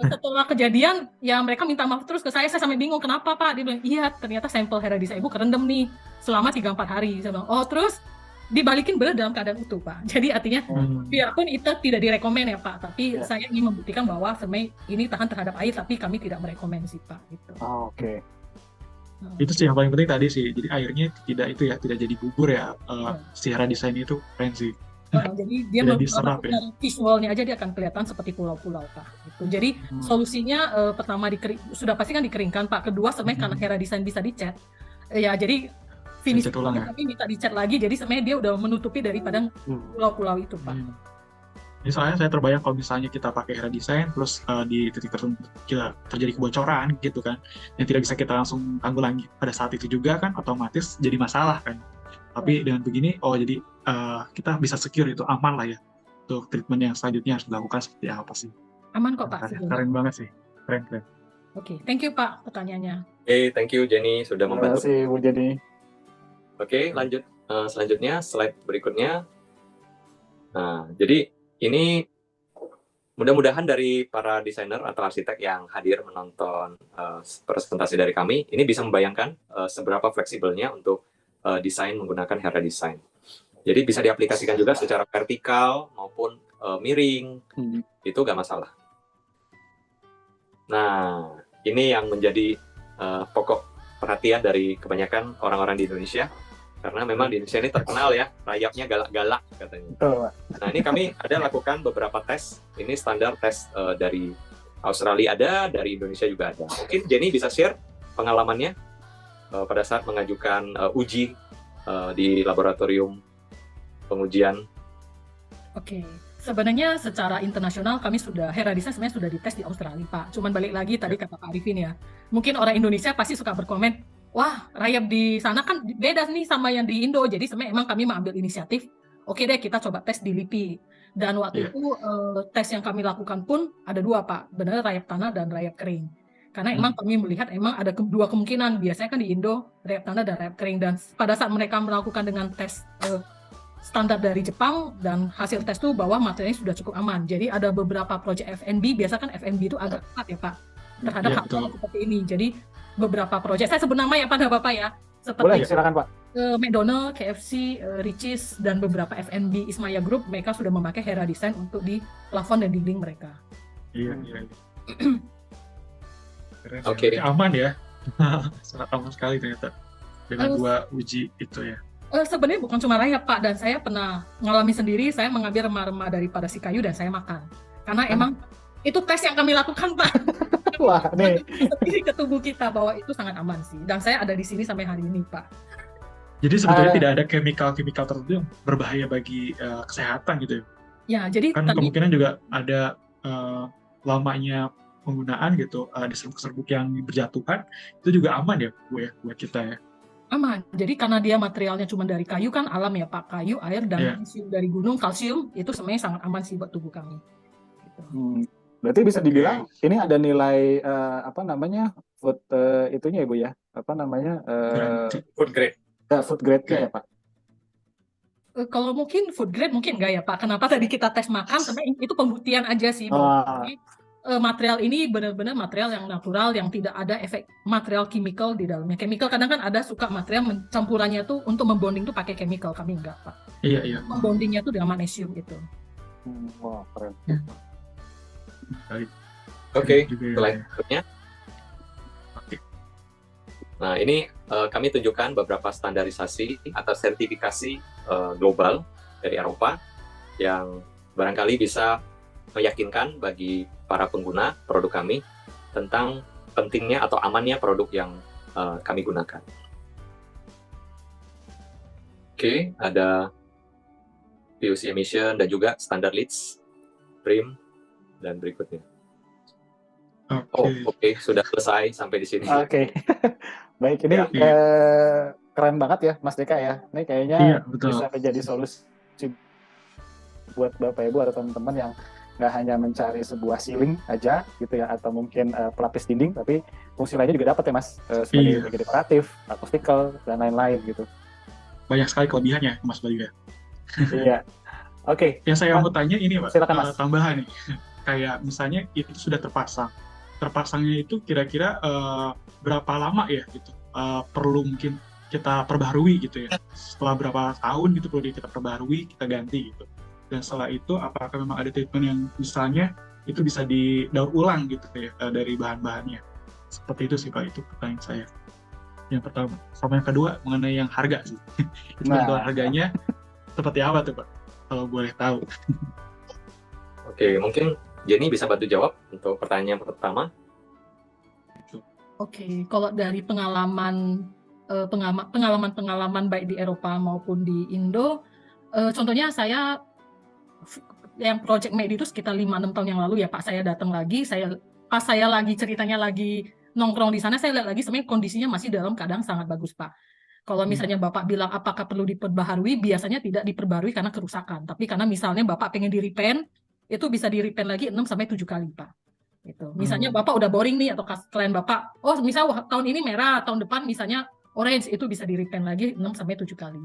Speaker 5: Setelah kejadian ya mereka minta maaf terus ke saya sampai bingung kenapa Pak. Dia bilang iya ternyata sampel Hera Design Ibu kerendam nih selama 3-4 hari. Saya bilang oh terus dibalikin benar dalam keadaan utuh Pak. Jadi artinya biarpun itu tidak direkomend ya Pak, tapi saya ingin membuktikan bahwa sebenarnya ini tahan terhadap air tapi kami tidak merekomend sih Pak gitu.
Speaker 1: Oke.
Speaker 2: Itu sih yang paling penting tadi sih. Jadi airnya tidak jadi bubur ya. Si Hera Design itu keren sih.
Speaker 5: Jadi dia visualnya aja dia akan kelihatan seperti pulau-pulau Pak. Gitu. Jadi solusinya pertama sudah pasti kan dikeringkan Pak. Kedua sebenarnya karena Hera Design bisa dicat, ya jadi finish tapi minta dicat lagi. Jadi sebenarnya dia udah menutupi daripada pulau-pulau itu Pak.
Speaker 2: Ini soalnya saya terbayang kalau misalnya kita pakai Hera Design terus di titik tertentu terjadi kebocoran gitu kan, yang tidak bisa kita langsung tanggulangi pada saat itu juga kan otomatis jadi masalah kan. Tapi dengan begini, jadi kita bisa secure itu aman lah ya. Untuk treatment yang selanjutnya harus dilakukan seperti apa sih?
Speaker 5: Aman kok Pak.
Speaker 2: Keren banget sih, keren.
Speaker 5: Oke, thank you Pak pertanyaannya.
Speaker 3: Thank you Jenny sudah membantu.
Speaker 1: Terima kasih Bu Jenny.
Speaker 3: Oke, lanjut selanjutnya slide berikutnya. Nah, jadi ini mudah-mudahan dari para desainer atau arsitek yang hadir menonton presentasi dari kami, ini bisa membayangkan seberapa fleksibelnya untuk desain menggunakan Hera Design. Jadi bisa diaplikasikan juga secara vertikal maupun miring, itu nggak masalah. Nah, ini yang menjadi pokok perhatian dari kebanyakan orang-orang di Indonesia, karena memang di Indonesia ini terkenal ya, rayapnya galak-galak katanya. Nah, ini kami ada lakukan beberapa tes, ini standar tes dari Australia ada, dari Indonesia juga ada. Mungkin Jenny bisa share pengalamannya pada saat mengajukan uji di laboratorium pengujian?
Speaker 5: Oke, sebenarnya secara internasional kami sudah Hera Design sebenarnya sudah dites di Australia, Pak. Cuman balik lagi tadi kata Pak Arifin ya, mungkin orang Indonesia pasti suka berkomen, wah rayap di sana kan beda nih sama yang di Indo. Jadi sebenarnya emang kami mengambil inisiatif, oke deh kita coba tes di LIPI. Dan waktu itu tes yang kami lakukan pun ada dua Pak, benar rayap tanah dan rayap kering. Karena emang kami melihat emang ada dua kemungkinan, biasanya kan di Indo rayap tanah dan rayap kering. Dan pada saat mereka melakukan dengan tes standar dari Jepang dan hasil tes itu bahwa materialnya sudah cukup aman. Jadi ada beberapa proyek FNB, biasa kan FNB itu agak ketat ya Pak terhadap hal seperti ini. Jadi beberapa proyek, saya sebut nama ya pada Bapak ya,
Speaker 1: Boleh,
Speaker 5: seperti
Speaker 1: silakan Pak.
Speaker 5: McDonald, KFC, Richeese dan beberapa FNB Ismaya Group, mereka sudah memakai Hera Design untuk di plafon dan dinding mereka.
Speaker 2: Iya.
Speaker 3: Oke.
Speaker 2: Aman ya. Sangat aman sekali ternyata dengan dua uji itu ya.
Speaker 5: Sebenarnya bukan cuma rayap Pak, dan saya pernah mengalami sendiri, saya mengambil remah-remah daripada si kayu dan saya makan. Karena emang itu tes yang kami lakukan Pak.
Speaker 1: Wah, nih.
Speaker 5: Ke tubuh kita bahwa itu sangat aman sih. Dan saya ada di sini sampai hari ini Pak.
Speaker 2: Jadi sebetulnya tidak ada chemical tertentu yang berbahaya bagi kesehatan gitu ya?
Speaker 5: Ya, jadi
Speaker 2: kan kemungkinan juga ada lamanya penggunaan gitu di serbuk-serbuk yang berjatuhan, itu juga aman ya buat kita ya?
Speaker 5: Aman. Jadi karena dia materialnya cuma dari kayu kan alam ya Pak, kayu, air, dan kalsium dari gunung, kalsium itu sebenarnya sangat aman sih buat tubuh kami. Gitu.
Speaker 1: Berarti bisa dibilang ini ada nilai food itunya ya Bu ya,
Speaker 3: food grade.
Speaker 1: Food grade-nya ya Pak.
Speaker 5: Kalau mungkin food grade mungkin enggak ya Pak. Kenapa tadi kita tes makan, sebenarnya itu pembuktian aja sih bahwa material ini benar-benar material yang natural, yang tidak ada efek material chemical di dalamnya. Chemical kadang kan ada suka material campurannya tuh untuk membonding tuh pakai chemical, kami enggak Pak.
Speaker 2: Iya.
Speaker 5: Membondingnya tuh dengan magnesium itu.
Speaker 1: Wah, keren.
Speaker 3: Oke, selanjutnya. Nah, ini kami tunjukkan beberapa standarisasi atau sertifikasi global dari Eropa yang barangkali bisa meyakinkan bagi para pengguna produk kami tentang pentingnya atau amannya produk yang kami gunakan. Oke, ada VOC emission dan juga standard LEED, PRIM, dan berikutnya. Oke, sudah selesai sampai di sini.
Speaker 1: Oke. Baik, ini keren banget ya Mas Deka ya. Ini kayaknya bisa menjadi solusi buat Bapak Ibu atau teman-teman yang nggak hanya mencari sebuah ceiling aja gitu ya, atau mungkin pelapis dinding, tapi fungsi lainnya juga dapat ya Mas, sebagai dekoratif, akustikal, dan lain-lain gitu.
Speaker 2: Banyak sekali kelebihannya Mas Bayu ya.
Speaker 1: Iya. Oke.
Speaker 2: Yang saya mau tanya ini Pak, tambahan nih. Kayak misalnya itu sudah terpasangnya itu kira-kira berapa lama ya gitu, perlu mungkin kita perbaharui gitu ya, setelah berapa tahun gitu perlu kita perbaharui, kita ganti gitu. Dan setelah itu apakah memang ada treatment yang misalnya itu bisa didaur ulang gitu ya dari bahan-bahannya. Seperti itu sih Pak, itu pertanyaan saya yang pertama. Sama yang kedua mengenai yang harga sih. Itu harganya seperti apa tuh Pak, kalau boleh tahu?
Speaker 3: Oke, mungkin Jenny bisa bantu jawab untuk pertanyaan pertama.
Speaker 5: Oke, kalau dari pengalaman baik di Eropa maupun di Indo, contohnya saya yang Project Made itu sekitar 5-6 tahun yang lalu ya Pak, saya datang lagi, pas saya lagi ceritanya lagi nongkrong di sana, saya lihat lagi sebenarnya kondisinya masih dalam keadaan sangat bagus Pak. Kalau misalnya Bapak bilang apakah perlu diperbaharui, biasanya tidak diperbaharui karena kerusakan, tapi karena misalnya Bapak pengen di-repaint, itu bisa di-repaint lagi 6-7 kali Pak. Gitu. Misalnya Bapak udah boring nih, atau klien Bapak, misalnya tahun ini merah, tahun depan misalnya orange, itu bisa di-repaint lagi 6-7 kali.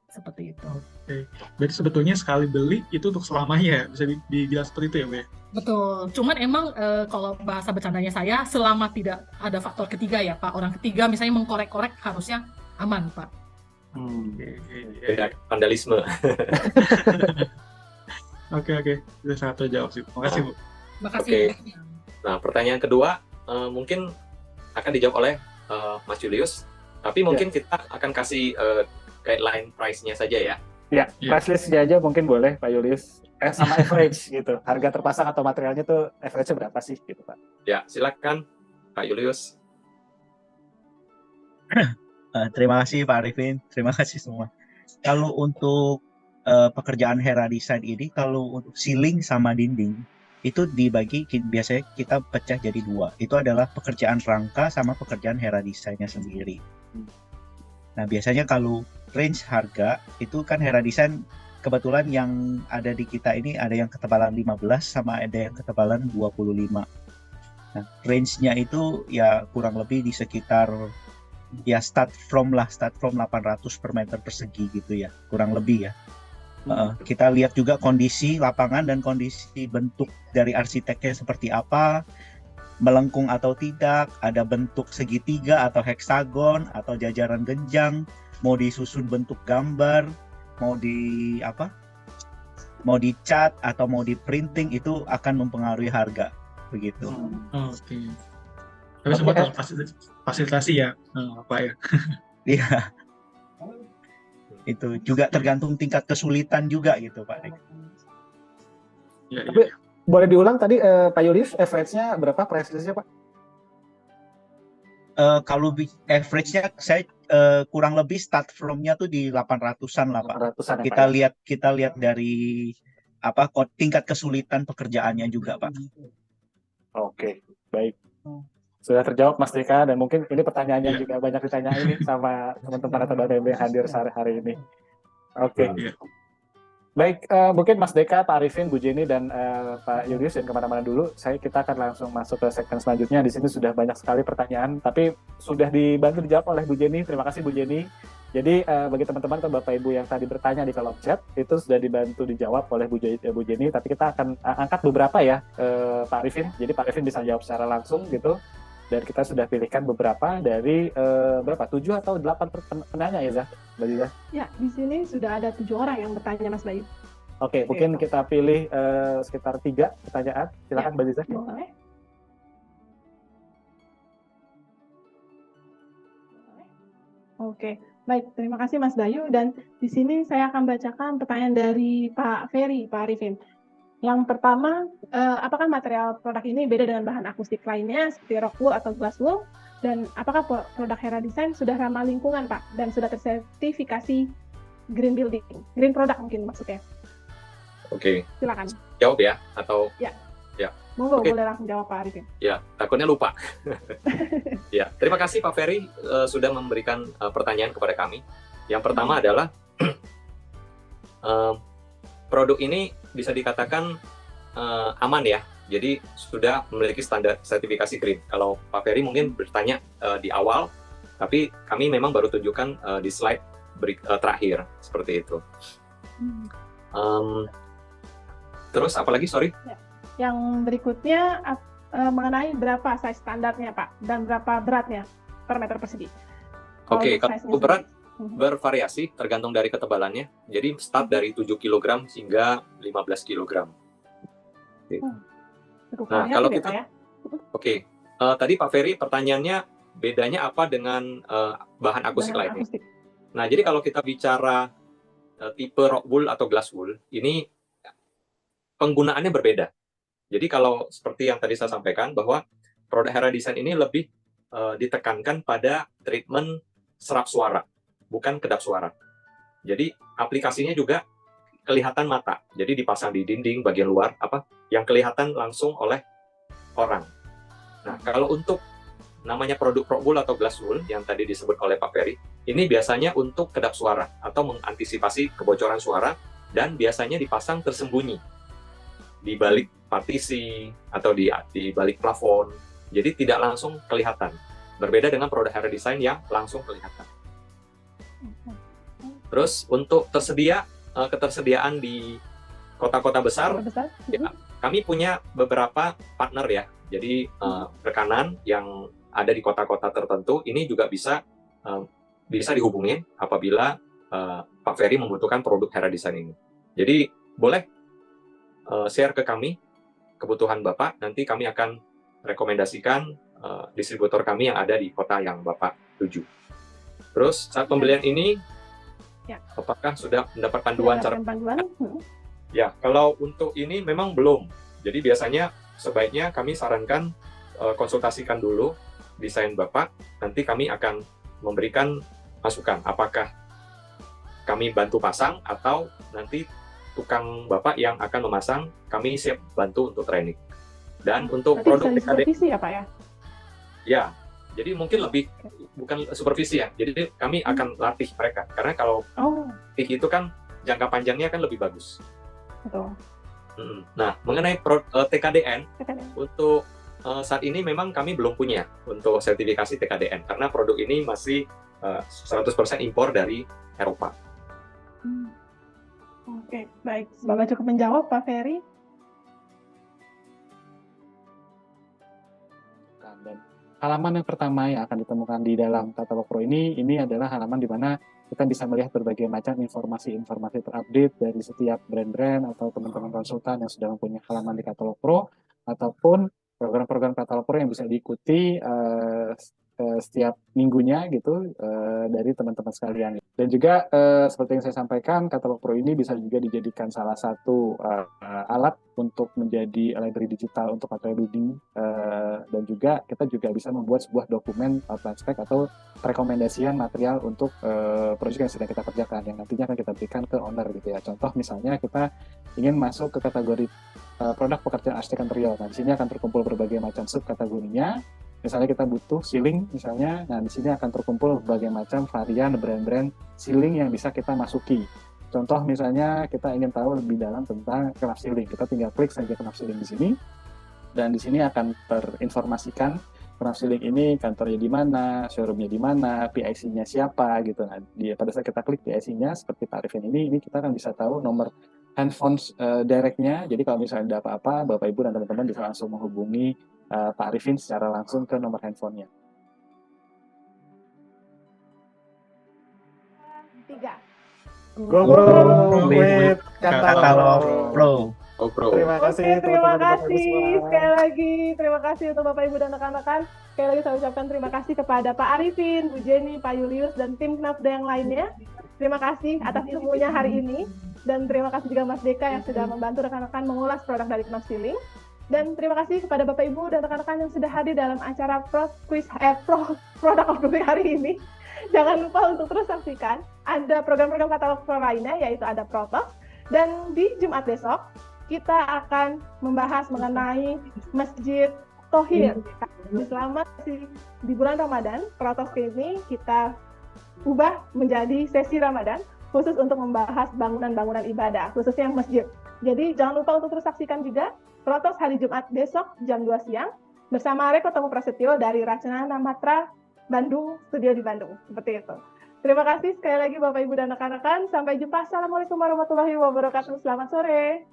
Speaker 5: Seperti itu.
Speaker 2: Oke. Berarti sebetulnya sekali beli itu untuk selamanya, bisa dibilang seperti itu ya, Mbak?
Speaker 5: Betul. Cuman emang kalau bahasa bercandanya saya, selama tidak ada faktor ketiga ya Pak, orang ketiga misalnya mengkorek-korek harusnya aman Pak.
Speaker 3: Vandalisme.
Speaker 2: Oke. Sudah sangat terjawab sih. Makasih Bu.
Speaker 5: Makasih.
Speaker 3: Nah, pertanyaan kedua mungkin akan dijawab oleh Mas Julius, tapi mungkin kita akan kasih guideline price-nya saja ya.
Speaker 1: Ya, price list-nya aja mungkin boleh Pak Julius. Sama average gitu. Harga terpasang atau materialnya tuh average-nya berapa sih gitu Pak?
Speaker 3: Ya, silakan Pak Julius.
Speaker 4: Terima kasih Pak Arifin, terima kasih semua. Kalau untuk pekerjaan Hera Design ini, kalau untuk ceiling sama dinding itu dibagi, biasanya kita pecah jadi dua. Itu adalah pekerjaan rangka sama pekerjaan Hera Design-nya sendiri. Nah biasanya kalau range harga itu kan Hera Design kebetulan yang ada di kita ini ada yang ketebalan 15 sama ada yang ketebalan 25. Nah range-nya itu ya kurang lebih di sekitar ya start from 800 per meter persegi gitu ya, kurang lebih ya. Kita lihat juga kondisi lapangan dan kondisi bentuk dari arsiteknya seperti apa, melengkung atau tidak, ada bentuk segitiga atau heksagon atau jajaran genjang, mau disusun bentuk gambar, mau dicat atau mau di printing, itu akan mempengaruhi harga begitu.
Speaker 2: Oke. Tapi semua fasilitasi ya, Pak ya.
Speaker 4: Iya. Itu juga tergantung tingkat kesulitan juga gitu Pak.
Speaker 2: Ya,
Speaker 1: Tapi boleh diulang tadi Pak Yulius, average-nya berapa price list-nya Pak?
Speaker 4: Kalau average-nya saya kurang lebih start from-nya tuh di 800-an lah Pak.
Speaker 1: 800-an ya,
Speaker 4: Kita lihat dari tingkat kesulitan pekerjaannya juga Pak.
Speaker 1: Oke, baik. Sudah terjawab Mas Deka, dan mungkin ini pertanyaannya
Speaker 2: Iya.
Speaker 1: juga banyak ditanyain nih sama teman-teman atau BPB yang hadir hari ini. Oke.
Speaker 2: Iya.
Speaker 1: Baik, mungkin Mas Deka, Pak Arifin, Bu Jenny, dan Pak Yulius yang kemana-mana dulu. Kita akan langsung masuk ke segmen selanjutnya. Di sini sudah banyak sekali pertanyaan, tapi sudah dibantu dijawab oleh Bu Jenny. Terima kasih Bu Jenny. Jadi bagi teman-teman atau Bapak Ibu yang tadi bertanya di kolom chat, itu sudah dibantu dijawab oleh Bu Jenny. Tapi kita akan angkat beberapa ya, Pak Arifin. Jadi Pak Arifin bisa jawab secara langsung gitu. Dan kita sudah pilihkan beberapa dari 7 atau 8 penanya ya, Mbak Ziza?
Speaker 6: Ya, di sini sudah ada 7 orang yang bertanya, Mas Bayu.
Speaker 1: Oke, mungkin kita pilih sekitar 3 pertanyaan. Silakan, Mbak Ziza.
Speaker 6: Boleh. Oke, baik. Terima kasih Mas Bayu. Dan di sini saya akan bacakan pertanyaan dari Pak Ferry, Pak Arifin. Yang pertama, apakah material produk ini beda dengan bahan akustik lainnya seperti rock wool atau glass wool? Dan apakah produk Hera Design sudah ramah lingkungan, Pak? Dan sudah tersertifikasi green building? Green product mungkin maksudnya.
Speaker 3: Oke.
Speaker 6: Silakan.
Speaker 3: Jawab ya, atau?
Speaker 6: Ya.
Speaker 3: Ya.
Speaker 6: Monggo,
Speaker 3: Oke.
Speaker 6: boleh langsung jawab Pak Arifin.
Speaker 3: Ya, takutnya lupa. Ya, terima kasih Pak Ferry sudah memberikan pertanyaan kepada kami. Yang pertama adalah produk ini bisa dikatakan aman ya. Jadi sudah memiliki standar sertifikasi green. Kalau Pak Ferry mungkin bertanya di awal, tapi kami memang baru tunjukkan di slide terakhir seperti itu. Terus apalagi, sorry?
Speaker 6: Yang berikutnya mengenai berapa size standarnya Pak dan berapa beratnya per meter persegi.
Speaker 3: Oke, kalau berat bervariasi tergantung dari ketebalannya. Jadi start dari 7 kg hingga 15 kg. Nah, kalau kita tadi Pak Ferry pertanyaannya bedanya apa dengan bahan akustik lainnya. Nah, jadi kalau kita bicara tipe rock wool atau glass wool, ini penggunaannya berbeda. Jadi kalau seperti yang tadi saya sampaikan bahwa produk Hera Design ini lebih ditekankan pada treatment serap suara, bukan kedap suara. Jadi aplikasinya juga kelihatan mata. Jadi dipasang di dinding bagian luar yang kelihatan langsung oleh orang. Nah, kalau untuk namanya produk rock wool atau glass wool yang tadi disebut oleh Pak Ferry, ini biasanya untuk kedap suara atau mengantisipasi kebocoran suara, dan biasanya dipasang tersembunyi di balik partisi atau di balik plafon. Jadi tidak langsung kelihatan. Berbeda dengan produk Hera Design yang langsung kelihatan. Terus untuk ketersediaan di kota-kota besar, ya, kami punya beberapa partner ya. Jadi rekanan yang ada di kota-kota tertentu ini juga bisa dihubungin apabila Pak Ferry membutuhkan produk Hera Design ini. Jadi boleh share ke kami kebutuhan Bapak, nanti kami akan rekomendasikan distributor kami yang ada di kota yang Bapak tuju. Terus saat pembelian ini, apakah sudah mendapat panduan cara? Ya, kalau untuk ini memang belum. Jadi biasanya sebaiknya kami sarankan konsultasikan dulu desain Bapak, nanti kami akan memberikan masukan. Apakah kami bantu pasang atau nanti tukang Bapak yang akan memasang, kami siap bantu untuk training. Dan untuk
Speaker 6: Berarti
Speaker 3: produk
Speaker 6: bisa
Speaker 3: TKD,
Speaker 6: supervisi ya Pak ya?
Speaker 3: ya, jadi mungkin lebih bukan supervisi ya. Jadi kami akan latih mereka. Karena kalau
Speaker 6: Oh,
Speaker 3: latih itu kan jangka panjangnya kan lebih bagus.
Speaker 6: betul.
Speaker 3: Nah, mengenai TKDN,
Speaker 6: Oke.
Speaker 3: untuk saat ini memang kami belum punya untuk sertifikasi TKDN karena produk ini masih 100% impor dari Eropa.
Speaker 6: Oke, baik. Semoga cukup menjawab Pak Ferry.
Speaker 1: Dan halaman yang pertama yang akan ditemukan di dalam katalog Pro ini adalah halaman di mana kita bisa melihat berbagai macam informasi-informasi terupdate dari setiap brand-brand atau teman-teman konsultan yang sudah mempunyai halaman di katalog Pro, ataupun program-program katalog Pro yang bisa diikuti setiap minggunya gitu dari teman-teman sekalian. Dan juga seperti yang saya sampaikan, katalog Pro ini bisa juga dijadikan salah satu alat untuk menjadi library digital untuk material bidding, dan juga kita juga bisa membuat sebuah dokumen plan spec atau rekomendasian material untuk proyek yang sedang kita kerjakan yang nantinya akan kita berikan ke owner gitu ya. Contoh misalnya kita ingin masuk ke kategori produk pekerjaan arsitek interior. Nah, di sini akan terkumpul berbagai macam subkategorinya. Misalnya kita butuh ceiling misalnya, nah di sini akan terkumpul berbagai macam varian brand-brand ceiling yang bisa kita masuki. Contoh misalnya kita ingin tahu lebih dalam tentang kenaf ceiling, kita tinggal klik saja kenaf ceiling di sini, dan di sini akan terinformasikan kenaf ceiling ini kantornya di mana, showroomnya di mana, PIC-nya siapa gitu. Nah, pada saat kita klik PIC-nya seperti Pak Arifin ini kita akan bisa tahu nomor handphone direct-nya. Jadi kalau misalnya ada apa-apa, Bapak Ibu dan teman-teman bisa langsung menghubungi Pak Arifin secara langsung ke nomor handphonenya.
Speaker 6: 3.
Speaker 1: Go Bro with
Speaker 4: Katalog Pro.
Speaker 3: Oh, Bro.
Speaker 1: Terima kasih.
Speaker 6: Oke, terima
Speaker 1: teman-teman Bapak Ibu
Speaker 6: kasih
Speaker 1: semua.
Speaker 6: sekali lagi. Terima kasih untuk Bapak Ibu dan rekan-rekan. Sekali lagi saya ucapkan terima kasih kepada Pak Arifin, Bu Jenny, Pak Julius, dan tim Knafda yang lainnya. Terima kasih atas ilmunya hari ini. Dan terima kasih juga Mas Deka yang sudah membantu rekan-rekan mengulas produk dari Knaf Ceiling. Dan terima kasih kepada Bapak Ibu dan rekan-rekan yang sudah hadir dalam acara Product of the Week hari ini. Jangan lupa untuk terus saksikan. Ada program-program katalog Pro lainnya, yaitu ada Protalk. Dan di Jumat besok, kita akan membahas mengenai Masjid Thohir. Selama di bulan Ramadan, Protalk ini kita ubah menjadi sesi Ramadan, khusus untuk membahas bangunan-bangunan ibadah, khususnya masjid. Jadi jangan lupa untuk terus saksikan juga Protalk hari Jumat besok jam 2 siang bersama Reko Temu Prasetyo dari Racana Matra Bandung, studio di Bandung. Seperti itu. Terima kasih sekali lagi Bapak Ibu dan rekan-rekan. Sampai jumpa. Assalamualaikum warahmatullahi wabarakatuh. Selamat sore.